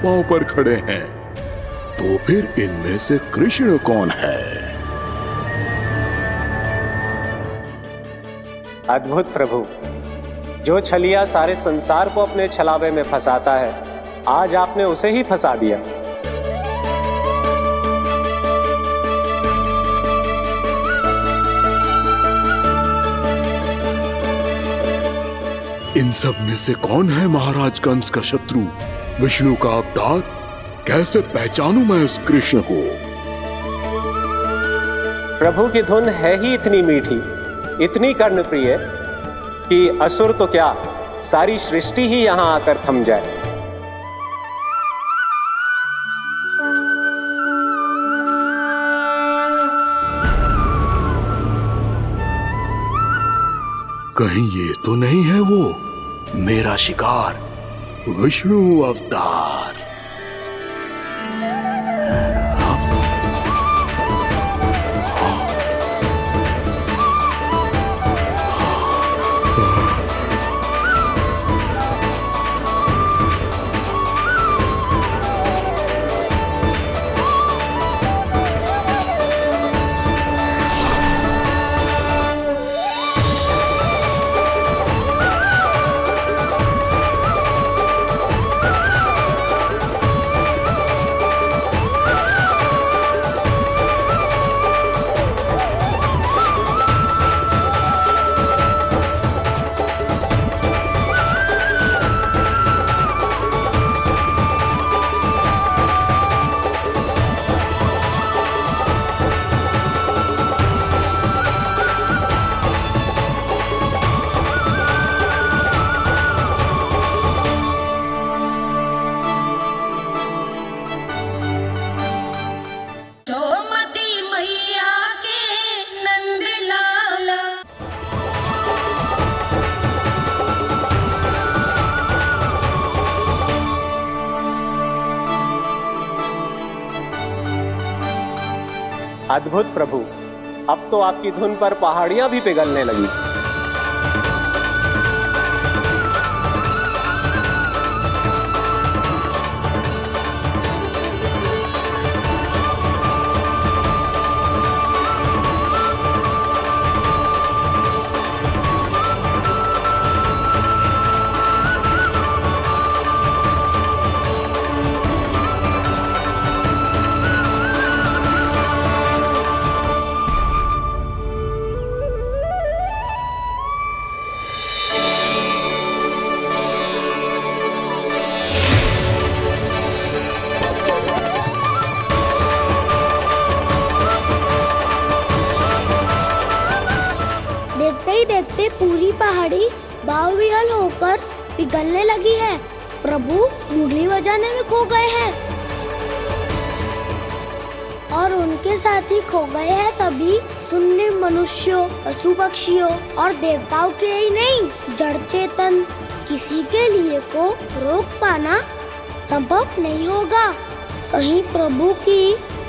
पांव पर खड़े हैं। तो फिर इनमें से कृष्ण कौन है? अद्भुत प्रभु, जो छलिया सारे संसार को अपने छलावे में फंसाता है, आज आपने उसे ही फंसा दिया। इन सब में से कौन है महाराज कंस का शत्रु, विष्णु का अवतार? कैसे पहचानूं मैं उस कृष्ण को? प्रभु की धुन है ही इतनी मीठी, इतनी कर्णप्रिय कि असुर तो क्या, सारी सृष्टि ही यहां आकर थम जाए। कहीं ये तो नहीं है वो मेरा शिकार, विष्णु अवतार? अद्भुत प्रभु, अब तो आपकी धुन पर पहाड़ियां भी पिघलने लगी। देखते पूरी पहाड़ी बावविहल होकर पिघलने लगी है। प्रभु मुरली बजाने में खो गए हैं और उनके साथ ही खो गए हैं सभी सुनने मनुष्यों, पशु पक्षियों और देवताओं के ही नहीं, जड़ चेतन किसी के लिए को रोक पाना संभव नहीं होगा। कहीं प्रभु की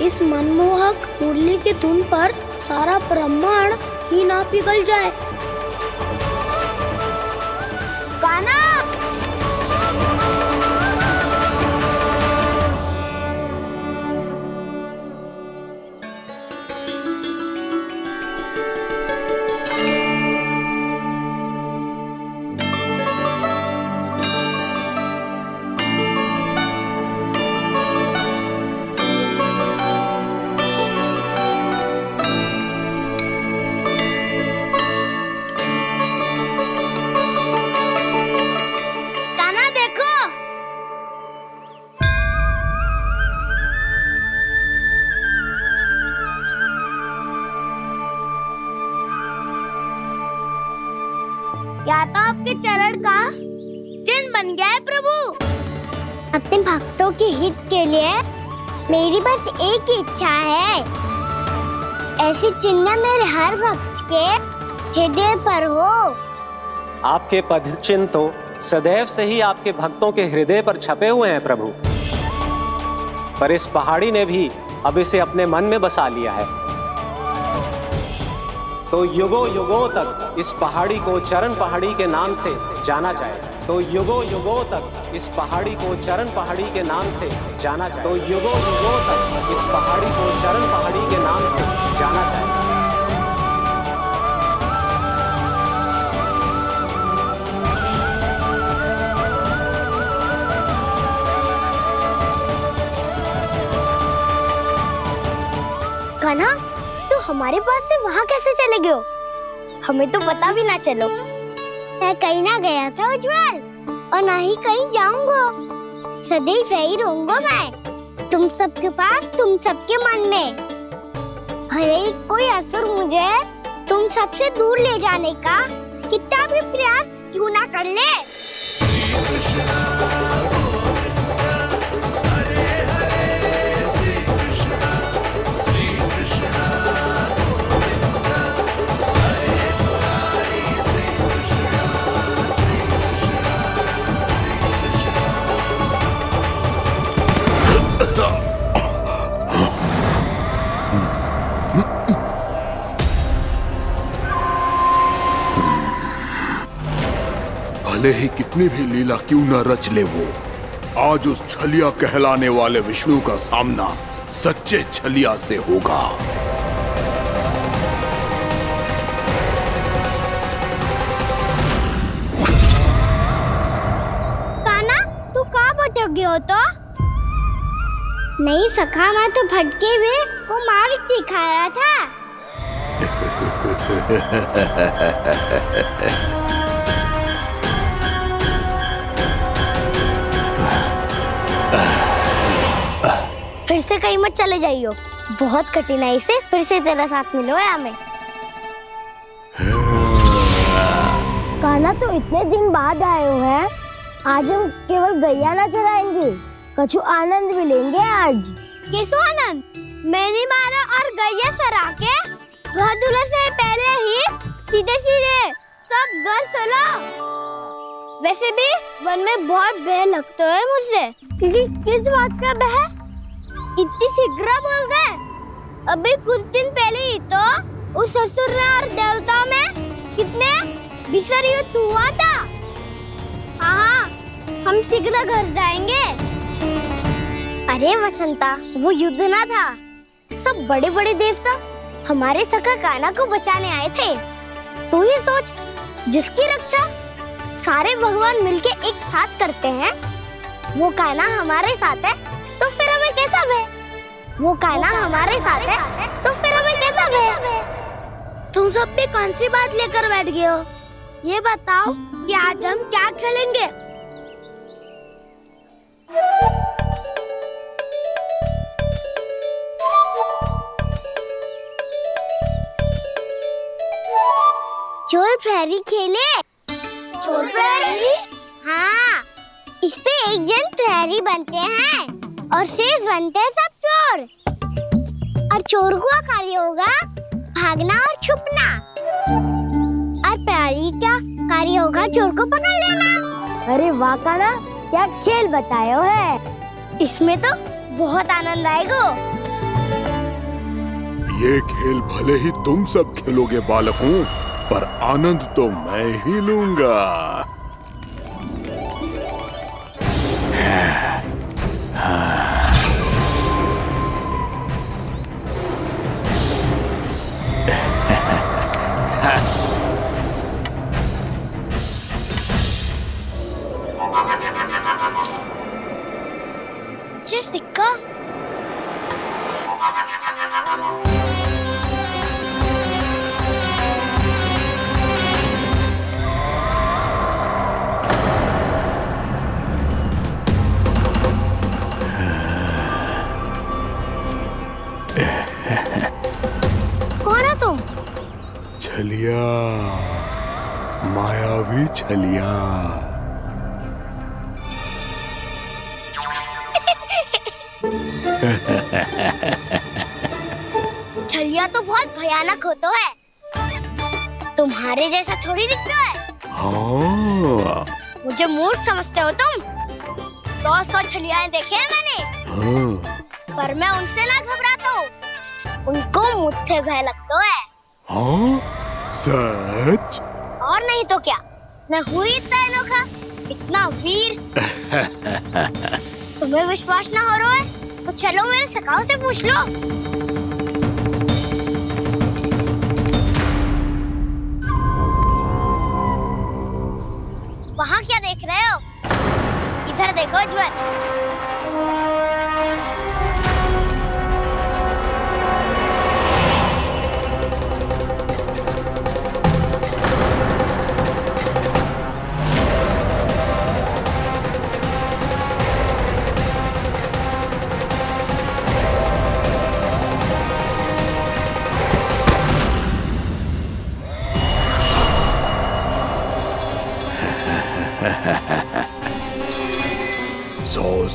इस मनमोहक मुरली की धुन पर सारा ब्रह्मांड ही ना पिघल जाए। गाना या तो आपके चरण का चिन्ह बन गया है प्रभु। अपने भक्तों के हित के लिए मेरी बस एक ही इच्छा है, ऐसी चिन्ह मेरे हर भक्त के हृदय पर हो। आपके पद चिन्ह तो सदैव से ही आपके भक्तों के हृदय पर छपे हुए हैं प्रभु, पर इस पहाड़ी ने भी अब इसे अपने मन में बसा लिया है। तो युगों युगों तक इस पहाड़ी को चरण पहाड़ी के नाम से जाना जाए। तो युगों युगों तक इस पहाड़ी को चरण पहाड़ी के नाम से जाना जाए, तो युगों युगों तक इस पहाड़ी को चरण पहाड़ी के नाम से जाना जाएगा। कान्हा, तू हमारे पास से वहाँ कैसे चले गए हो? हमें तो पता भी ना चलो। मैं कहीं ना गया था उज्जवल, और ना ही कहीं जाऊंगा। सदैव यही रहूंगा मैं, तुम सबके पास, तुम सबके मन में। भले ही कोई असुर मुझे तुम सबसे दूर ले जाने का कितना भी प्रयास क्यों ना कर ले। भले ही कितनी भी लीला क्यों न रच ले वो, आज उस छलिया कहलाने वाले विष्णु का सामना सच्चे छलिया से होगा। कान्हा, तू कहाँ भटक गए हो तो? नहीं सखा, मैं तो भटके हुए को मार दिखा रहा था। फिर से कहीं मत चले जाइयो, बहुत कठिनाई से फिर से तेरा साथ मिलो है हमें। कान्हा, तो इतने दिन बाद आए हो हैं, आज हम केवल गैया ना चराएंगे, कछु आनंद भी लेंगे आज। किसो आनंद? मैंने मारा और गैया चरा के वह दूल्हे से पहले ही सीधे सीधे सब घर चलो। वैसे भी वन में बहुत भय लगता है मुझे। क्योंकि किस बात का भय? इतनी शीघ्र बोल गए। अभी कुछ दिन पहले ही तो उस असुर और देवताओं में कितने भीषण युद्ध हुआ था। हाँ, हम शीघ्र घर जाएंगे। अरे वसंता, वो युद्ध ना था, सब बड़े बड़े देवता हमारे सखा कान्हा को बचाने आए थे। तू ही सोच, जिसकी रक्षा सारे भगवान मिलके एक साथ करते हैं, वो कान्हा हमारे साथ है, तो फिर हमें कैसा भय? वो कान्हा हमारे साथ है, तो फिर हमें कैसा भय? तुम सब भी कौन सी बात लेकर बैठ गए हो? ये बताओ कि आज हम क्या खेलेंगे? चोर प्रहरी खेले। चोर प्रहरी? हाँ, इस पे एक जन प्रहरी बनते हैं और शेष बनते हैं सब चोर। और चोर का कार्य होगा भागना और छुपना, और प्रहरी का कार्य होगा चोर को पकड़ लेना। अरे वाह कान्हा, क्या खेल बताया है। इसमें तो बहुत आनंद आएगा। ये खेल भले ही तुम सब खेलोगे बालकों, पर आनंद तो मैं ही लूंगा। ये सिक्का कौन हो तुम? छलिया, मायावी छलिया। छलिया तो बहुत भयानक होता है, तुम्हारे जैसा थोड़ी दिखता है। हाँ। मुझे मूर्ख समझते हो तुम? 100 छलियाएं देखे हैं मैंने। हाँ। पर मैं उनसे ना घबराता हूँ, उनको मुझसे भय लगता है। हाँ? सच? और नहीं तो क्या, मैं हूँ इतना अनोखा इतना वीर। तुम्हें विश्वास ना हो रहा है तो चलो मेरे सखाओं से पूछ लो। वहाँ क्या देख रहे हो? इधर देखो उज्ज्वल।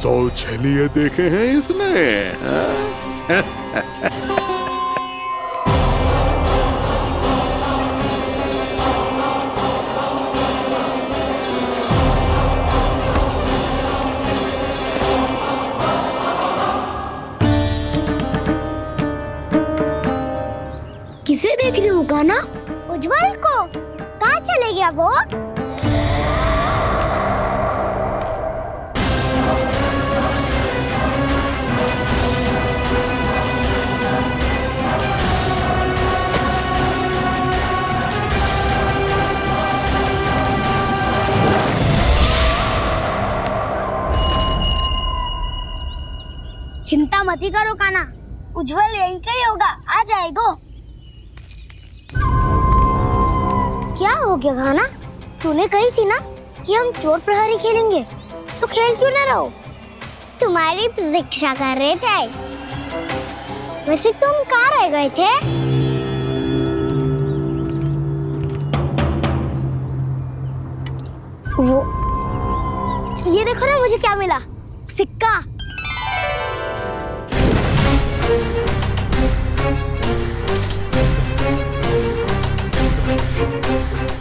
सौ छलिए देखे हैं इसने। किसे देख रही हो गाना? उज्ज्वल को। कहाँ चले गया वो? चिंता मत करो काना, उज्ज्वल यहीं का ही होगा, आ जाएगा। क्या हो गया गाना? तूने कही थी ना कि हम चोर प्रहरी खेलेंगे, तो खेल क्यों ना रहो? तुम्हारी प्रतीक्षा कर रहे थे। वैसे तुम कहाँ रह गए थे? वो ये देखो ना, मुझे क्या मिला? सिक्का।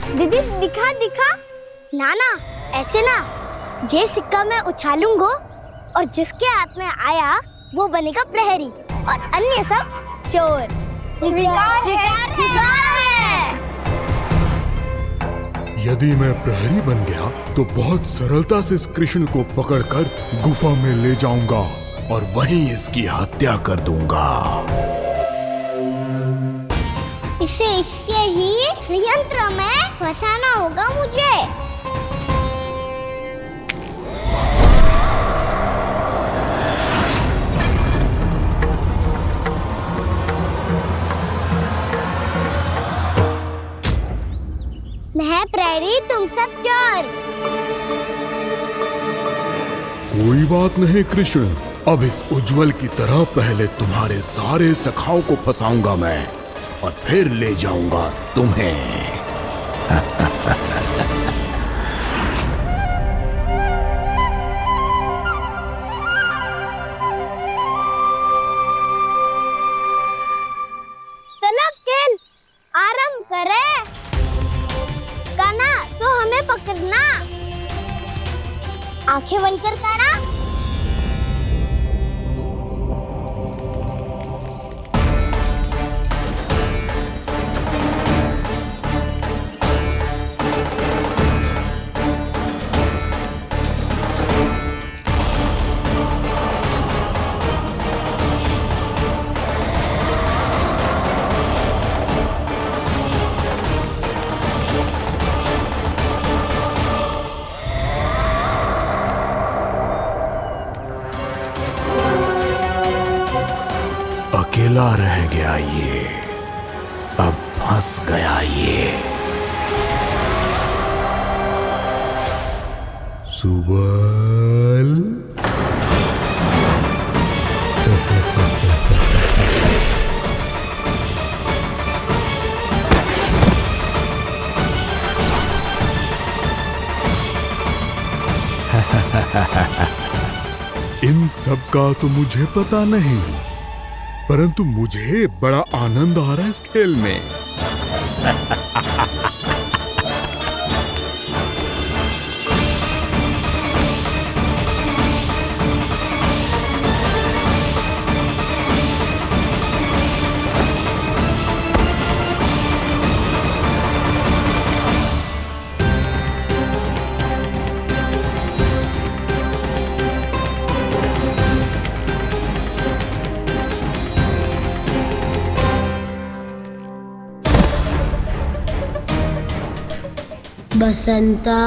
दीदी दिखा दिखा। ना ना, ऐसे ना। जे सिक्का मैं उछालूंगा और जिसके हाथ में आया वो बनेगा प्रहरी और अन्य सब चोर। शिकार है। यदि मैं प्रहरी बन गया तो बहुत सरलता से इस कृष्ण को पकड़कर गुफा में ले जाऊंगा और वहीं इसकी हत्या कर दूंगा। इसे इसके ही यंत्र में फंसाना होगा मुझे। मैं प्रहरी, तुम सब चोर। कोई बात नहीं कृष्ण, अब इस उज्ज्वल की तरह पहले तुम्हारे सारे सखाओं को फंसाऊंगा मैं और फिर ले जाऊंगा तुम्हें। चलो खेल आरंभ करें। गाना तो हमें पकड़ना। आंखें बंद कर काना। अकेला रह गया ये, अब फंस गया ये। सुबल इन सब का तो मुझे पता नहीं, परंतु मुझे बड़ा आनंद आ रहा है इस खेल में। बसंता,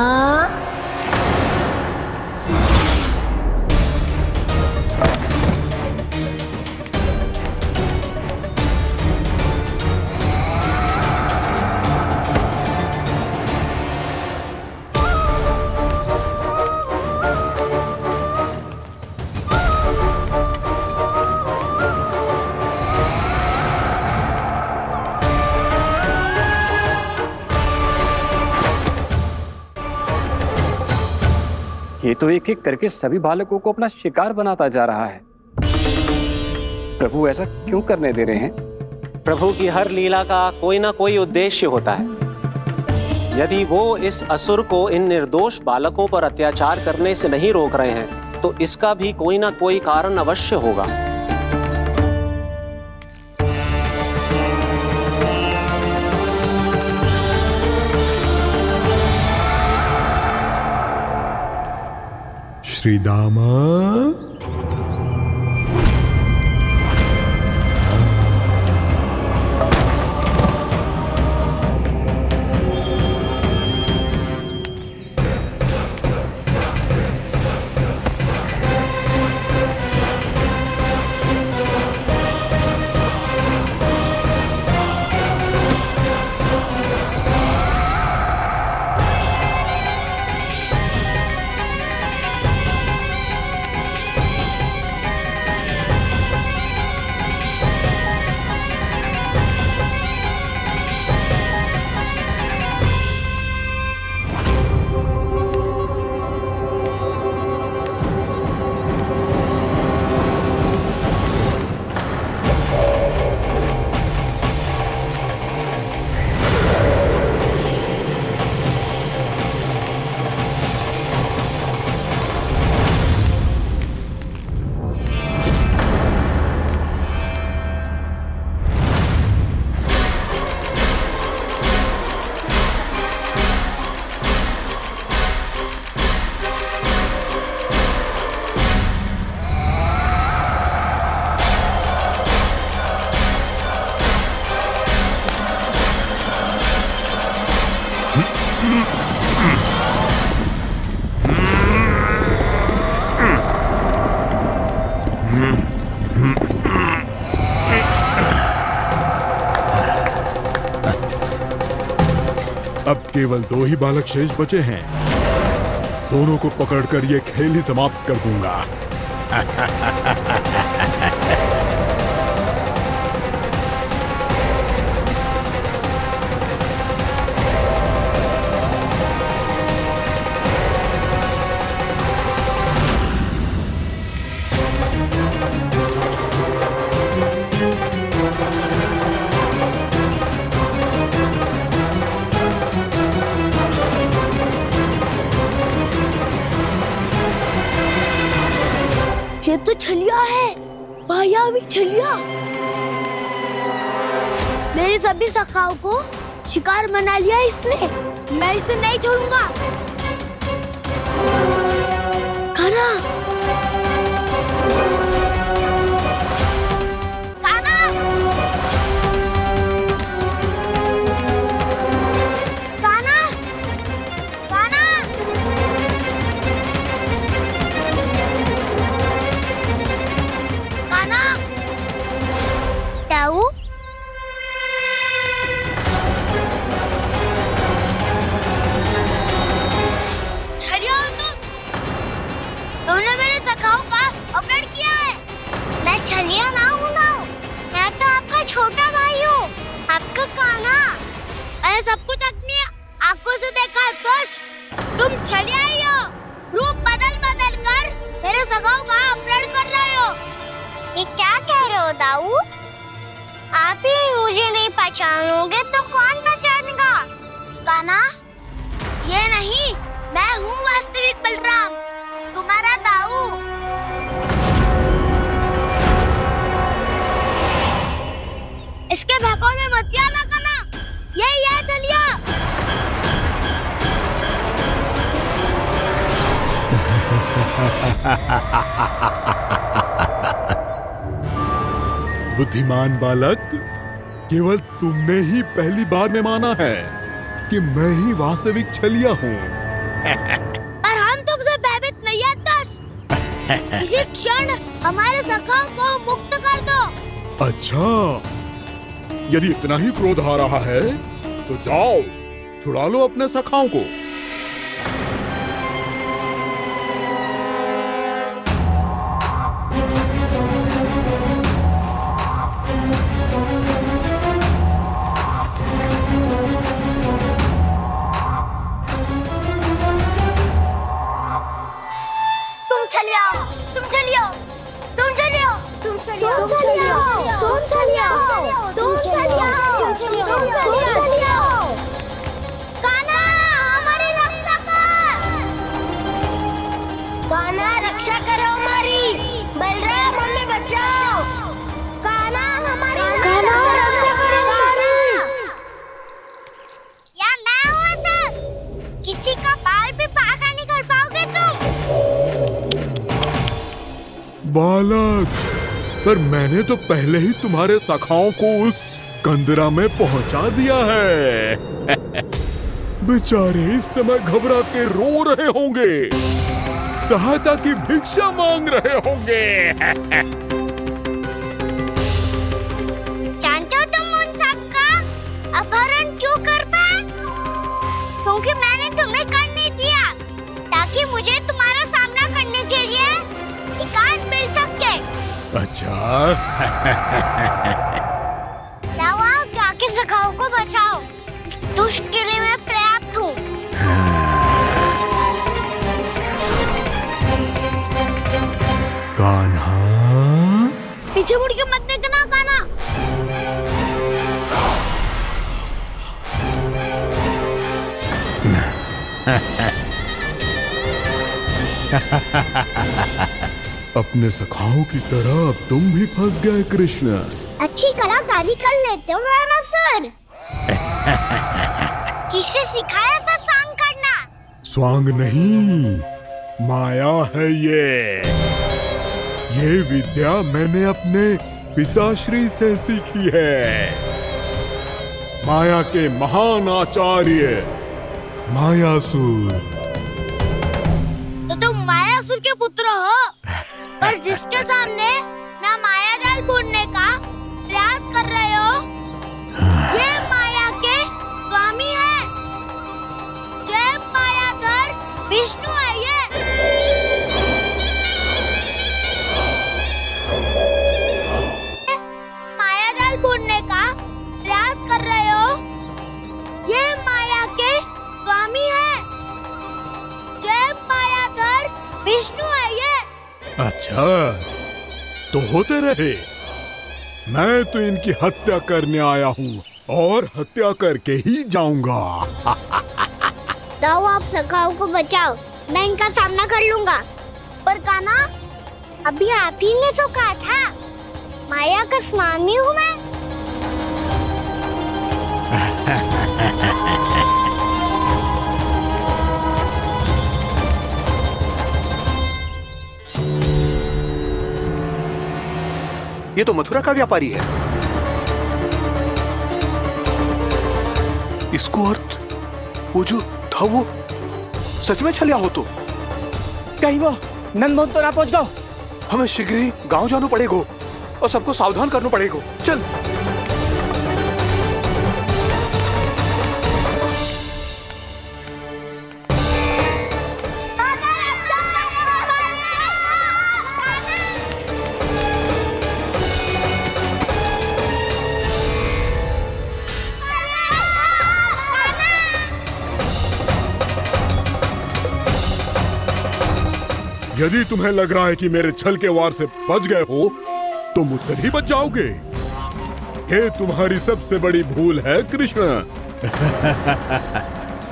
ये तो एक एक करके सभी बालकों को अपना शिकार बनाता जा रहा है। प्रभु ऐसा क्यों करने दे रहे हैं? प्रभु की हर लीला का कोई ना कोई उद्देश्य होता है। यदि वो इस असुर को इन निर्दोष बालकों पर अत्याचार करने से नहीं रोक रहे हैं तो इसका भी कोई ना कोई कारण अवश्य होगा। श्री दामा, अब केवल 2 ही बालक शेष बचे हैं। दोनों को पकड़कर ये खेल ही समाप्त कर दूंगा। ये तो छलिया है, मायावी छलिया। मेरे सभी सखाओं को शिकार बना लिया इसने। मैं इसे नहीं छोड़ूंगा। कान्हा, कान्हा, कान्हा, कान्हा। कान्हा, ताऊ, छलिया हो तुम? तुमने मेरे सखाओं का अपहरण किया है। मैं छलिया ना हूँ ना, मैं तो आपका छोटा भाई हूँ, आपका कान्हा। मैंने सब कुछ अपनी आंखों से देखा है। खुश, तुम छलिया ही हो। रूप बदल बदल कर मेरे सखाओं का अपहरण कर रहे हो। ये क्या कह रहे हो दाऊ? आप ही मुझे नहीं पहचानोगे तो कौन पहचानेगा? कान्हा, ये नहीं, मैं हूँ वास्तविक बलराम, तुम्हारा दाऊ। इसके भौकाल में मत आना कान्हा, यही है छलिया। बुद्धिमान बालक, केवल तुमने ही पहली बार में माना है कि मैं ही वास्तविक छलिया हूँ। पर हम तुमसे भयभीत नहीं है दस। इसी क्षण हमारे सखाओं को मुक्त कर दो। अच्छा, यदि इतना ही क्रोध आ रहा है तो जाओ छुड़ा लो अपने सखाओं को। बालक, पर मैंने तो पहले ही तुम्हारे सखाओं को उस कंदरा में पहुंचा दिया है। बेचारे इस समय घबरा के रो रहे होंगे, सहायता की भिक्षा मांग रहे होंगे। जानते हो तुम उन सबका अपहरण क्यों कर पाए? क्योंकि मैंने तुम्हें कर नहीं दिया, ताकि मुझे तुम्हारा सामना करने के लिए एकांत मिल सके। अच्छा। जाओ जाके सखाओं को बचाओ। दुष्ट के लिए मैं पर्याप्त हूँ। कान्हा, पीछे मुड़ के मत देखना कान्हा। अपने सखाओं की तरह अब तुम भी फंस गए कृष्ण। अच्छी कलाकारी कर लेते हो रावणासुर। किससे सिखाया ऐसा स्वांग करना? स्वांग नहीं, माया है ये विद्या मैंने अपने पिताश्री से सीखी है। माया के महान आचार्य मायासुर। तो तुम मायासुर के पुत्र हो, पर जिसके सामने ना माया जाल बुनने का प्रयास कर रहे हो, ये माया के स्वामी है। ये मायाधर विष्णु है। ये माया जाल बुनने का प्रयास कर रहे हो, ये माया के स्वामी है। ये मायाधर विष्णु है। ये अच्छा, तो होते रहे। मैं तो इनकी हत्या करने आया हूँ और हत्या करके ही जाऊंगा। जाओ आप सखाओं को बचाओ, मैं इनका सामना कर लूंगा। पर कान्हा, अभी आप ही ने तो कहा था माया का स्वामी हूँ मैं। ये तो मथुरा का व्यापारी है। इसको अर्थ वो जो था वो सच में छलिया हो तो कहीं वो नंदमोहन तो ना पहुंच गो। हमें शीघ्र ही गांव जाना पड़ेगा और सबको सावधान करना पड़ेगा। चल। यदि तुम्हें लग रहा है कि मेरे छल के वार से बच गए हो तो मुझसे भी बच जाओगे। ये तुम्हारी सबसे बड़ी भूल है कृष्ण।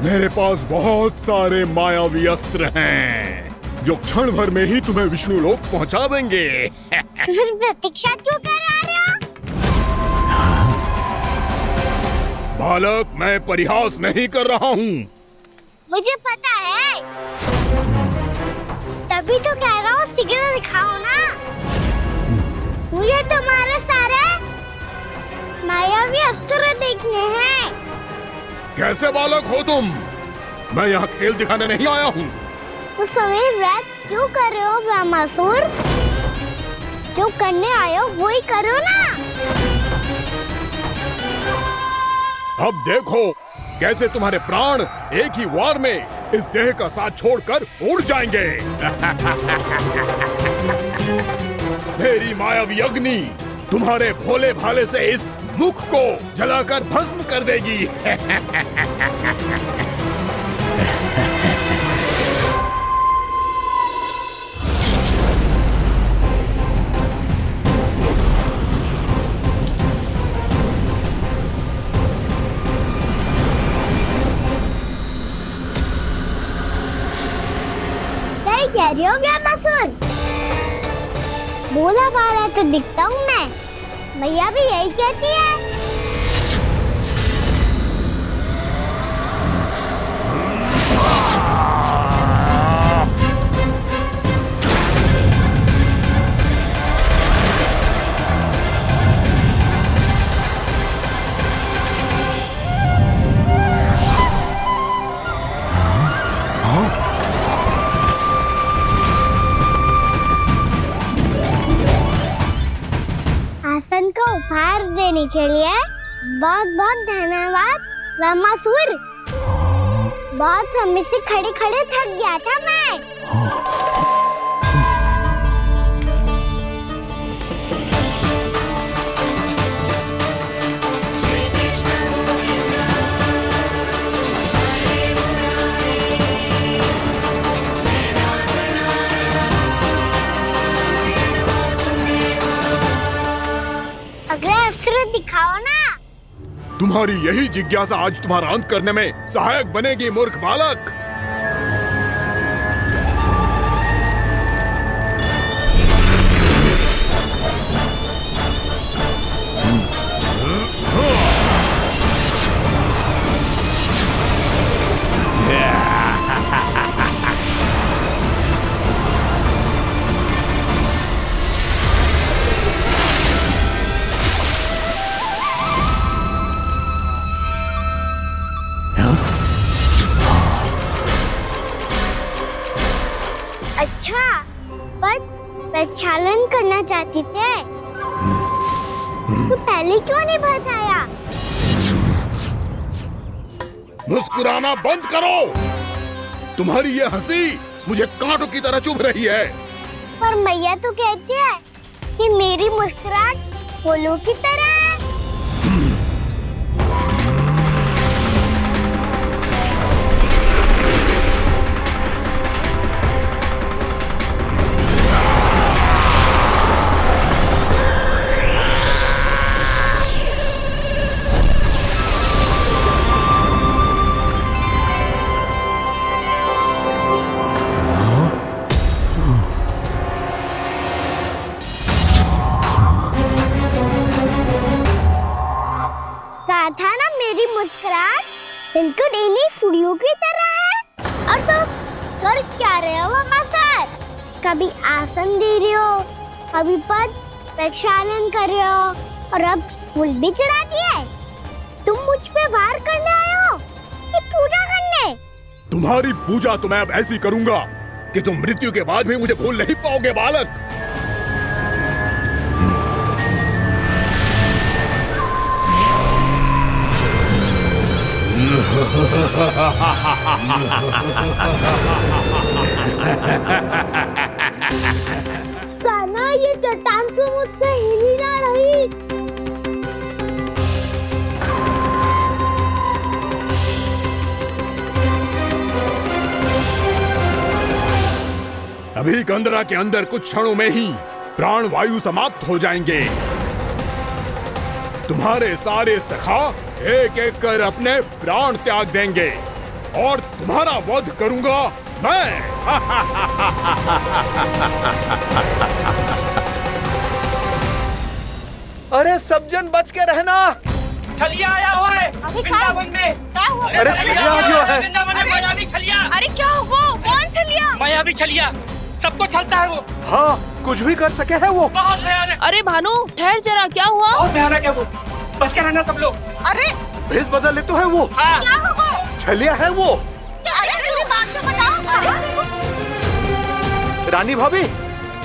मेरे पास बहुत सारे मायावी अस्त्र हैं जो क्षण भर में ही तुम्हें विष्णु लोक पहुंचा देंगे। तो फिर प्रतीक्षा क्यों कर रहे हो? बालक, मैं परिहास नहीं कर रहा हूँ। मुझे पता है, तभी तो कह रहा हूँ शीघ्र दिखाओ ना। मुझे तुम्हारे सारे मायावी अस्त्र देखने हैं। कैसे बालक हो तुम? मैं यहाँ खेल दिखाने नहीं आया हूँ। तो समय व्रत क्यों कर रहे हो ब्रह्मासुर? जो करने आए हो वो ही करो ना। अब देखो कैसे तुम्हारे प्राण एक ही वार में इस देह का साथ छोड़कर उड़ जाएंगे। मेरी मायावी अग्नि तुम्हारे भोले भाले से इस मुख को जलाकर भस्म कर देगी। कह रही हो ब्रह्मासुर? बोला बाला तो दिखता हूँ मैं। भैया भी यही कहती है। आसन को उपहार देने के लिए बहुत बहुत धन्यवाद ब्रह्मासुर। बहुत समय से खड़े खड़े थक गया था मैं। अगला अस्त्र दिखाओ ना। तुम्हारी यही जिज्ञासा आज तुम्हारा अंत करने में सहायक बनेगी मूर्ख बालक। अच्छा, पर प्रक्षालन करना चाहती थे तो पहले क्यों नहीं बताया? मुस्कुराना बंद करो। तुम्हारी ये हंसी मुझे कांटों की तरह चुभ रही है। पर मैया तो कहती है कि मेरी मुस्कुराहट फूलों की तरह है। था ना मेरी मुस्कुराहट बिल्कुल इन्हीं फूलों की तरह है। और तुम कर क्या रहे हो ब्रह्मासुर? कभी आसन दे रहे हो, कभी पद प्रक्षालन कर रहे हो और अब फूल भी चढ़ा दिए। तुम मुझ पे वार करने आए हो कि पूजा करने? तुम्हारी पूजा तो मैं अब ऐसी करूंगा कि तुम मृत्यु के बाद भी मुझे भूल नहीं पाओगे बालक। कान्हा, ये चट्टान तो मुझसे हिल ही ना रही। अभी कंदरा के अंदर कुछ क्षणों में ही प्राण वायु समाप्त हो जाएंगे। तुम्हारे सारे सखा एक एक कर अपने प्राण त्याग देंगे और तुम्हारा वध करूंगा मैं। अरे सब जन बच के रहना। छलिया आया हुआ है वृंदावन में। अरे छलिया आ गया है वृंदावन में मायावी छलिया। अरे क्या हुआ? कौन छलिया? मायावी छलिया, सबको छलता है वो। हाँ, कुछ भी कर सके है वो। बहुत भयानक। अरे भानु, ठहर जरा, क्या हुआ? बहुत भयानक है वो, बच के रहना सब लोग। अरे भेष बदल ले तो है वो। हाँ। क्या हुआ? छलिया है वो। अरे मेरी बात तो बताओ। रानी भाभी,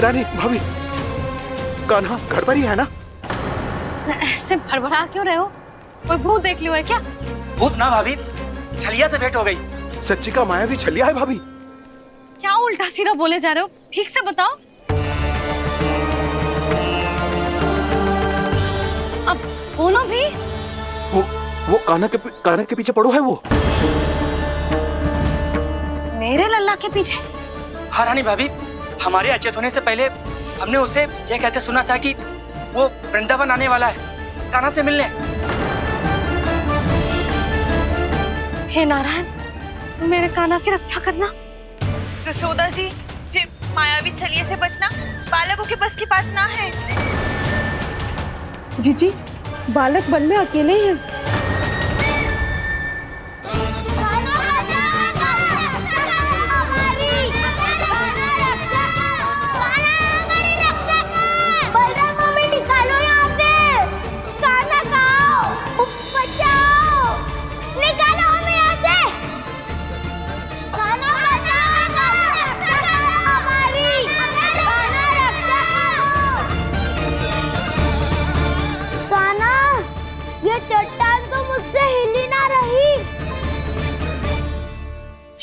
रानी भाभी, कान्हा घर पर ही है ना? ऐसे भड़बड़ा क्यों रहे हो? कोई भूत देख लियो है क्या? भूत ना भाभी, छलिया से भेंट हो गई। सच्ची का मायावी छलिया है भाभी। क्या उल्टा सीधा बोले जा रहे हो? ठीक से बताओ। अब बोलो भी। वो कान्हा के पीछे पड़ो है वो। मेरे लल्ला के पीछे? हाँ रानी भाभी, हमारे अचेत होने से पहले हमने उसे ये कहते सुना था कि वो वृंदावन आने वाला है कान्हा से मिलने। हे नारायण, मेरे कान्हा की रक्षा करना। जसोदा जी, मायावी छलिए से बचना बालकों के बस की बात ना है। जीजी, बालक वन में अकेले हैं।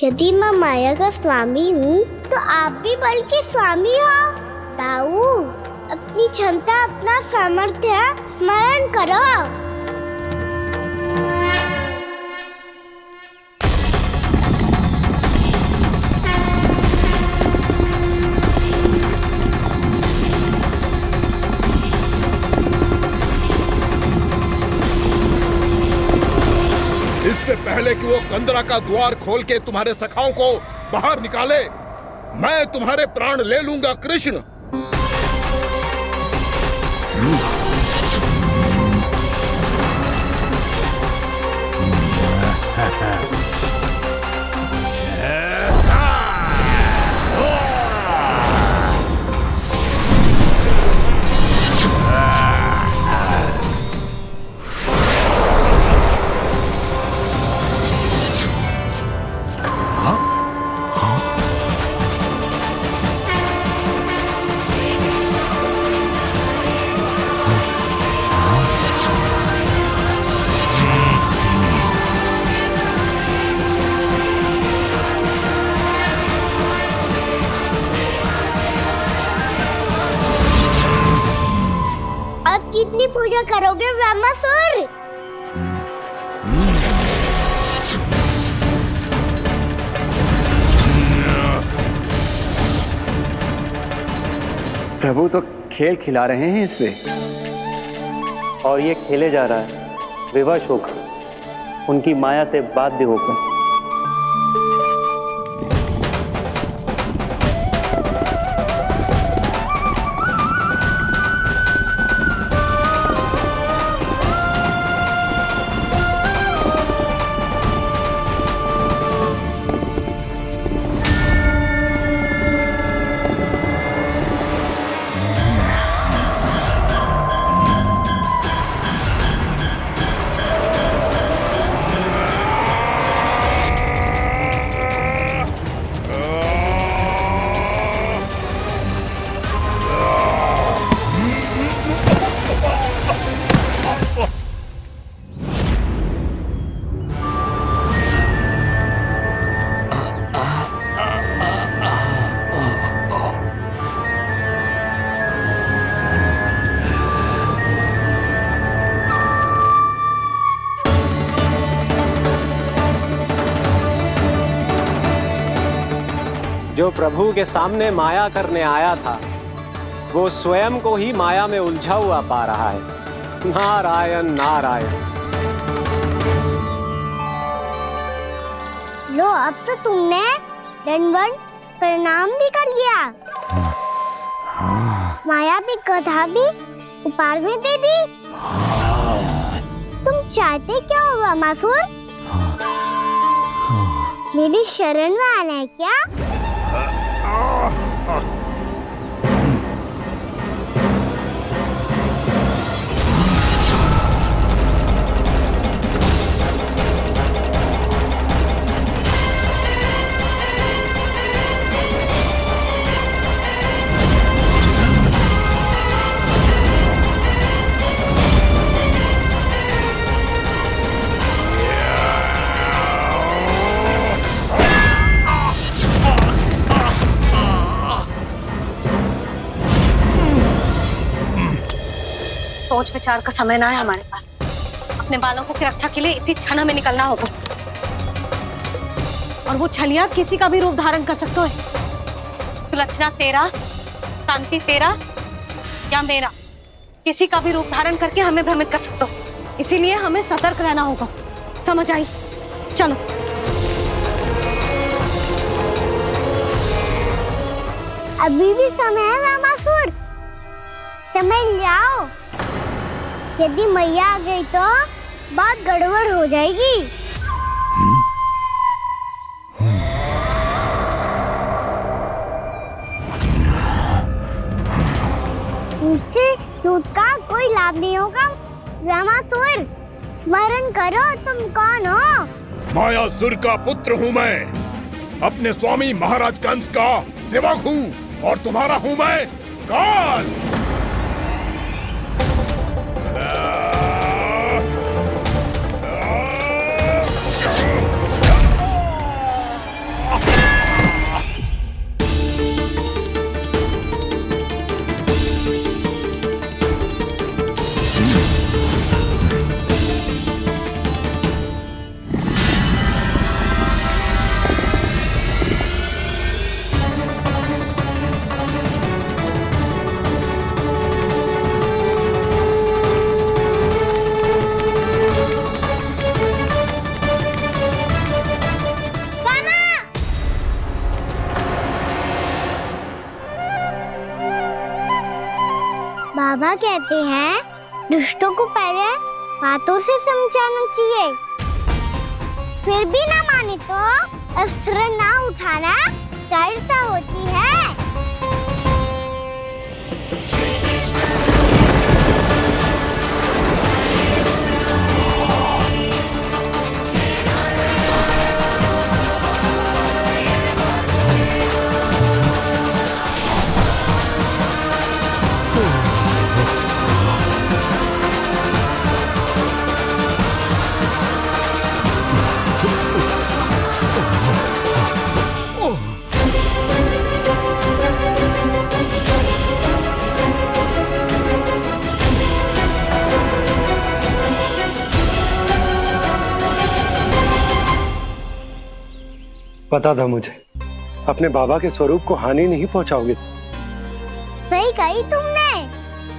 यदि मैं माया का स्वामी हूँ तो आप भी बल के स्वामी हो। ताऊ, अपनी क्षमता, अपना सामर्थ्य स्मरण करो। इससे पहले कि वो कंदरा का द्वार खोल के तुम्हारे सखाओं को बाहर निकाले, मैं तुम्हारे प्राण ले लूंगा कृष्ण। कितनी पूजा करोगे ब्रह्मासुर? प्रभु तो खेल खिला रहे हैं इससे, और ये खेले जा रहा है विवश होकर, उनकी माया से बाध्य होकर। जो प्रभु के सामने माया करने आया था, वो स्वयं को ही माया में उलझा हुआ पा रहा है। नारायण नारायण। लो, अब तो तुमने दंडवत प्रणाम भी कर लिया, माया भी कथा भी उपहार में दे दी। तुम चाहते क्या हो ब्रह्मासुर? मेरी शरण में आना है क्या? सोच विचार का समय ना है हमारे पास। अपने बालकों की रक्षा के लिए इसी क्षण हमें निकलना होगा। और वो छलिया किसी का भी रूप धारण कर सकते है। सुलक्षणा तेरा, शांति तेरा या मेरा, किसी का भी रूप धारण करके हमें भ्रमित कर सकते हो। इसीलिए हमें सतर्क रहना होगा। समझ आई? चलो। अभी भी समय है रामासुर, समझ जाओ। यदि मैया आ गई तो बात गड़बड़ हो जाएगी। मुझसे झूठ का कोई लाभ नहीं होगा। रामासुर, स्मरण करो तुम कौन हो। मायासुर का पुत्र हूँ मैं, अपने स्वामी महाराज कंस का सेवक हूँ, और तुम्हारा हूँ मैं काल। बाबा कहते हैं दुष्टों को पहले बातों से समझाना चाहिए, फिर भी ना माने तो अस्त्र ना उठाना दृढ़ता होती है। पता था मुझे, अपने बाबा के स्वरूप को हानि नहीं पहुंचाओगे। सही कही तुमने।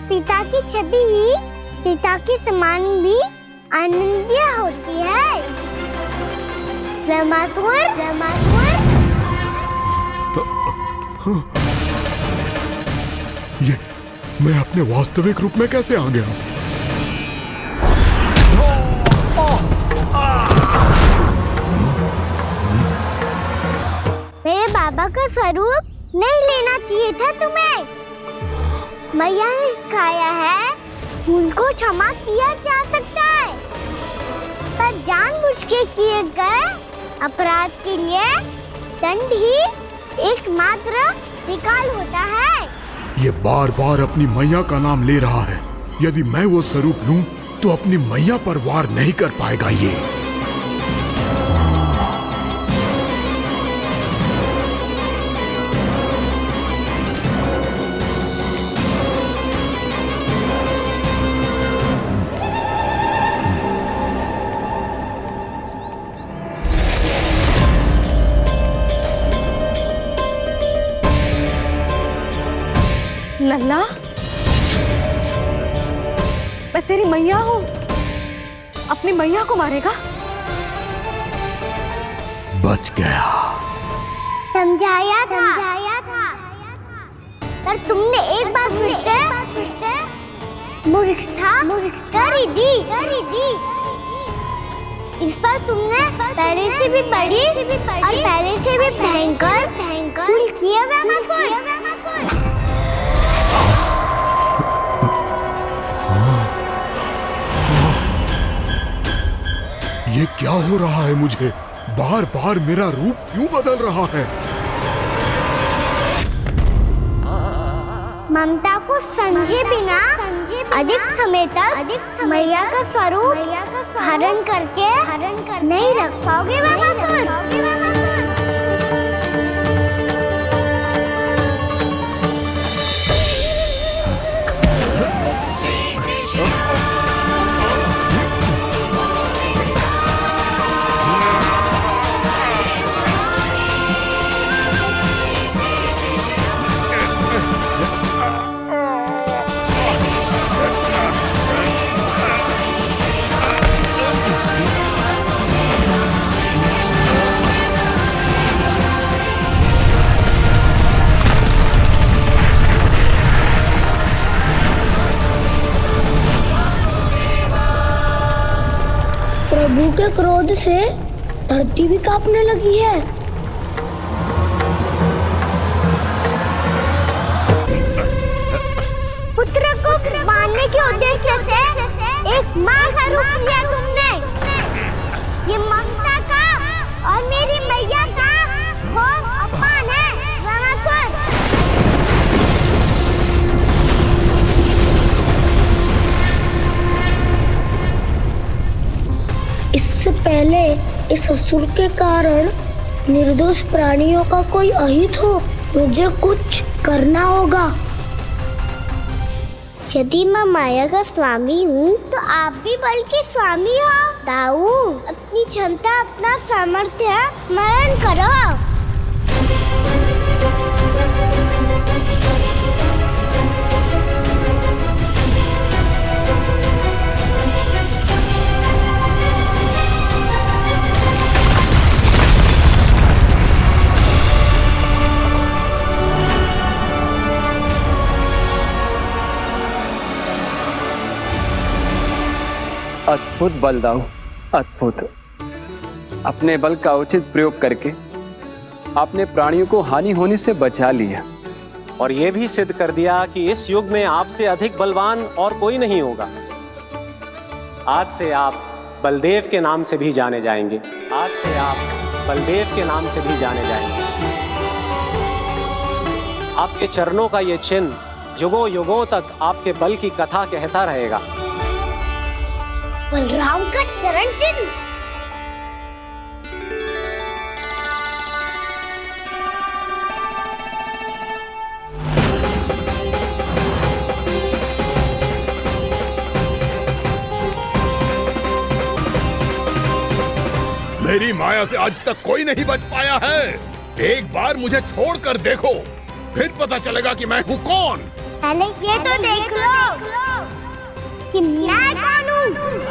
पिता की छवि ही पिता के समान भी आनंदीय होती है। रामासुर, रामासुर। ये मैं अपने वास्तविक रूप में कैसे आ गया? मेरे बाबा का स्वरूप नहीं लेना चाहिए था तुम्हें। मैया ने सिखाया है भूल को क्षमा किया जा सकता है, पर जानबूझ के किए गए अपराध के लिए दंड ही एकमात्र विकल्प होता है। ये बार बार अपनी मैया का नाम ले रहा है। यदि मैं वो स्वरूप लूं तो अपनी मैया पर वार नहीं कर पाएगा ये। लल्ला, मैं तेरी मैया हूँ, अपनी मैया को मारेगा? बच गया। समझाया था, पर तुमने एक बार फिर से मूर्खता कर ही दी। इस पर तुमने पहले से भी बड़ी और पहले से भी भयंकर भूल किया रामासुर। ये क्या हो रहा है मुझे? बार बार मेरा रूप क्यों बदल रहा है? ममता को समझे बिना अधिक समय तक मैया का स्वरूप हरण करके नहीं रख पाओगे रामासुर। प्रभु के क्रोध से धरती भी कांपने लगी है। पुत्र को मारने के उद्देश्य से एक माँ का रूप लिया तुमने। ये ममता का और मेरी मैया का घोर अपमान है रावणासुर। इससे पहले इस असुर के कारण निर्दोष प्राणियों का कोई अहित हो, मुझे कुछ करना होगा। यदि मैं माया का स्वामी हूँ तो आप भी बल के स्वामी हो। दाऊ, अपनी क्षमता अपना सामर्थ्य स्मरण करो। अद्भुत बलदाऊ, अद्भुत। अपने बल का उचित प्रयोग करके आपने प्राणियों को हानि होने से बचा लिया और ये भी सिद्ध कर दिया कि इस युग में आपसे अधिक बलवान और कोई नहीं होगा। आज से आप बलदेव के नाम से भी जाने जाएंगे। आज से आप बलदेव के नाम से भी जाने जाएंगे। आपके चरणों का ये चिन्ह युगों युगों तक आपके बल की कथा कहता रहेगा। बलराम का चरण चिन्ह। मेरी माया से आज तक कोई नहीं बच पाया है। एक बार मुझे छोड़कर देखो, फिर पता चलेगा कि मैं हूँ कौन। पहले ये तो देख लो कि मैं कौन हूँ।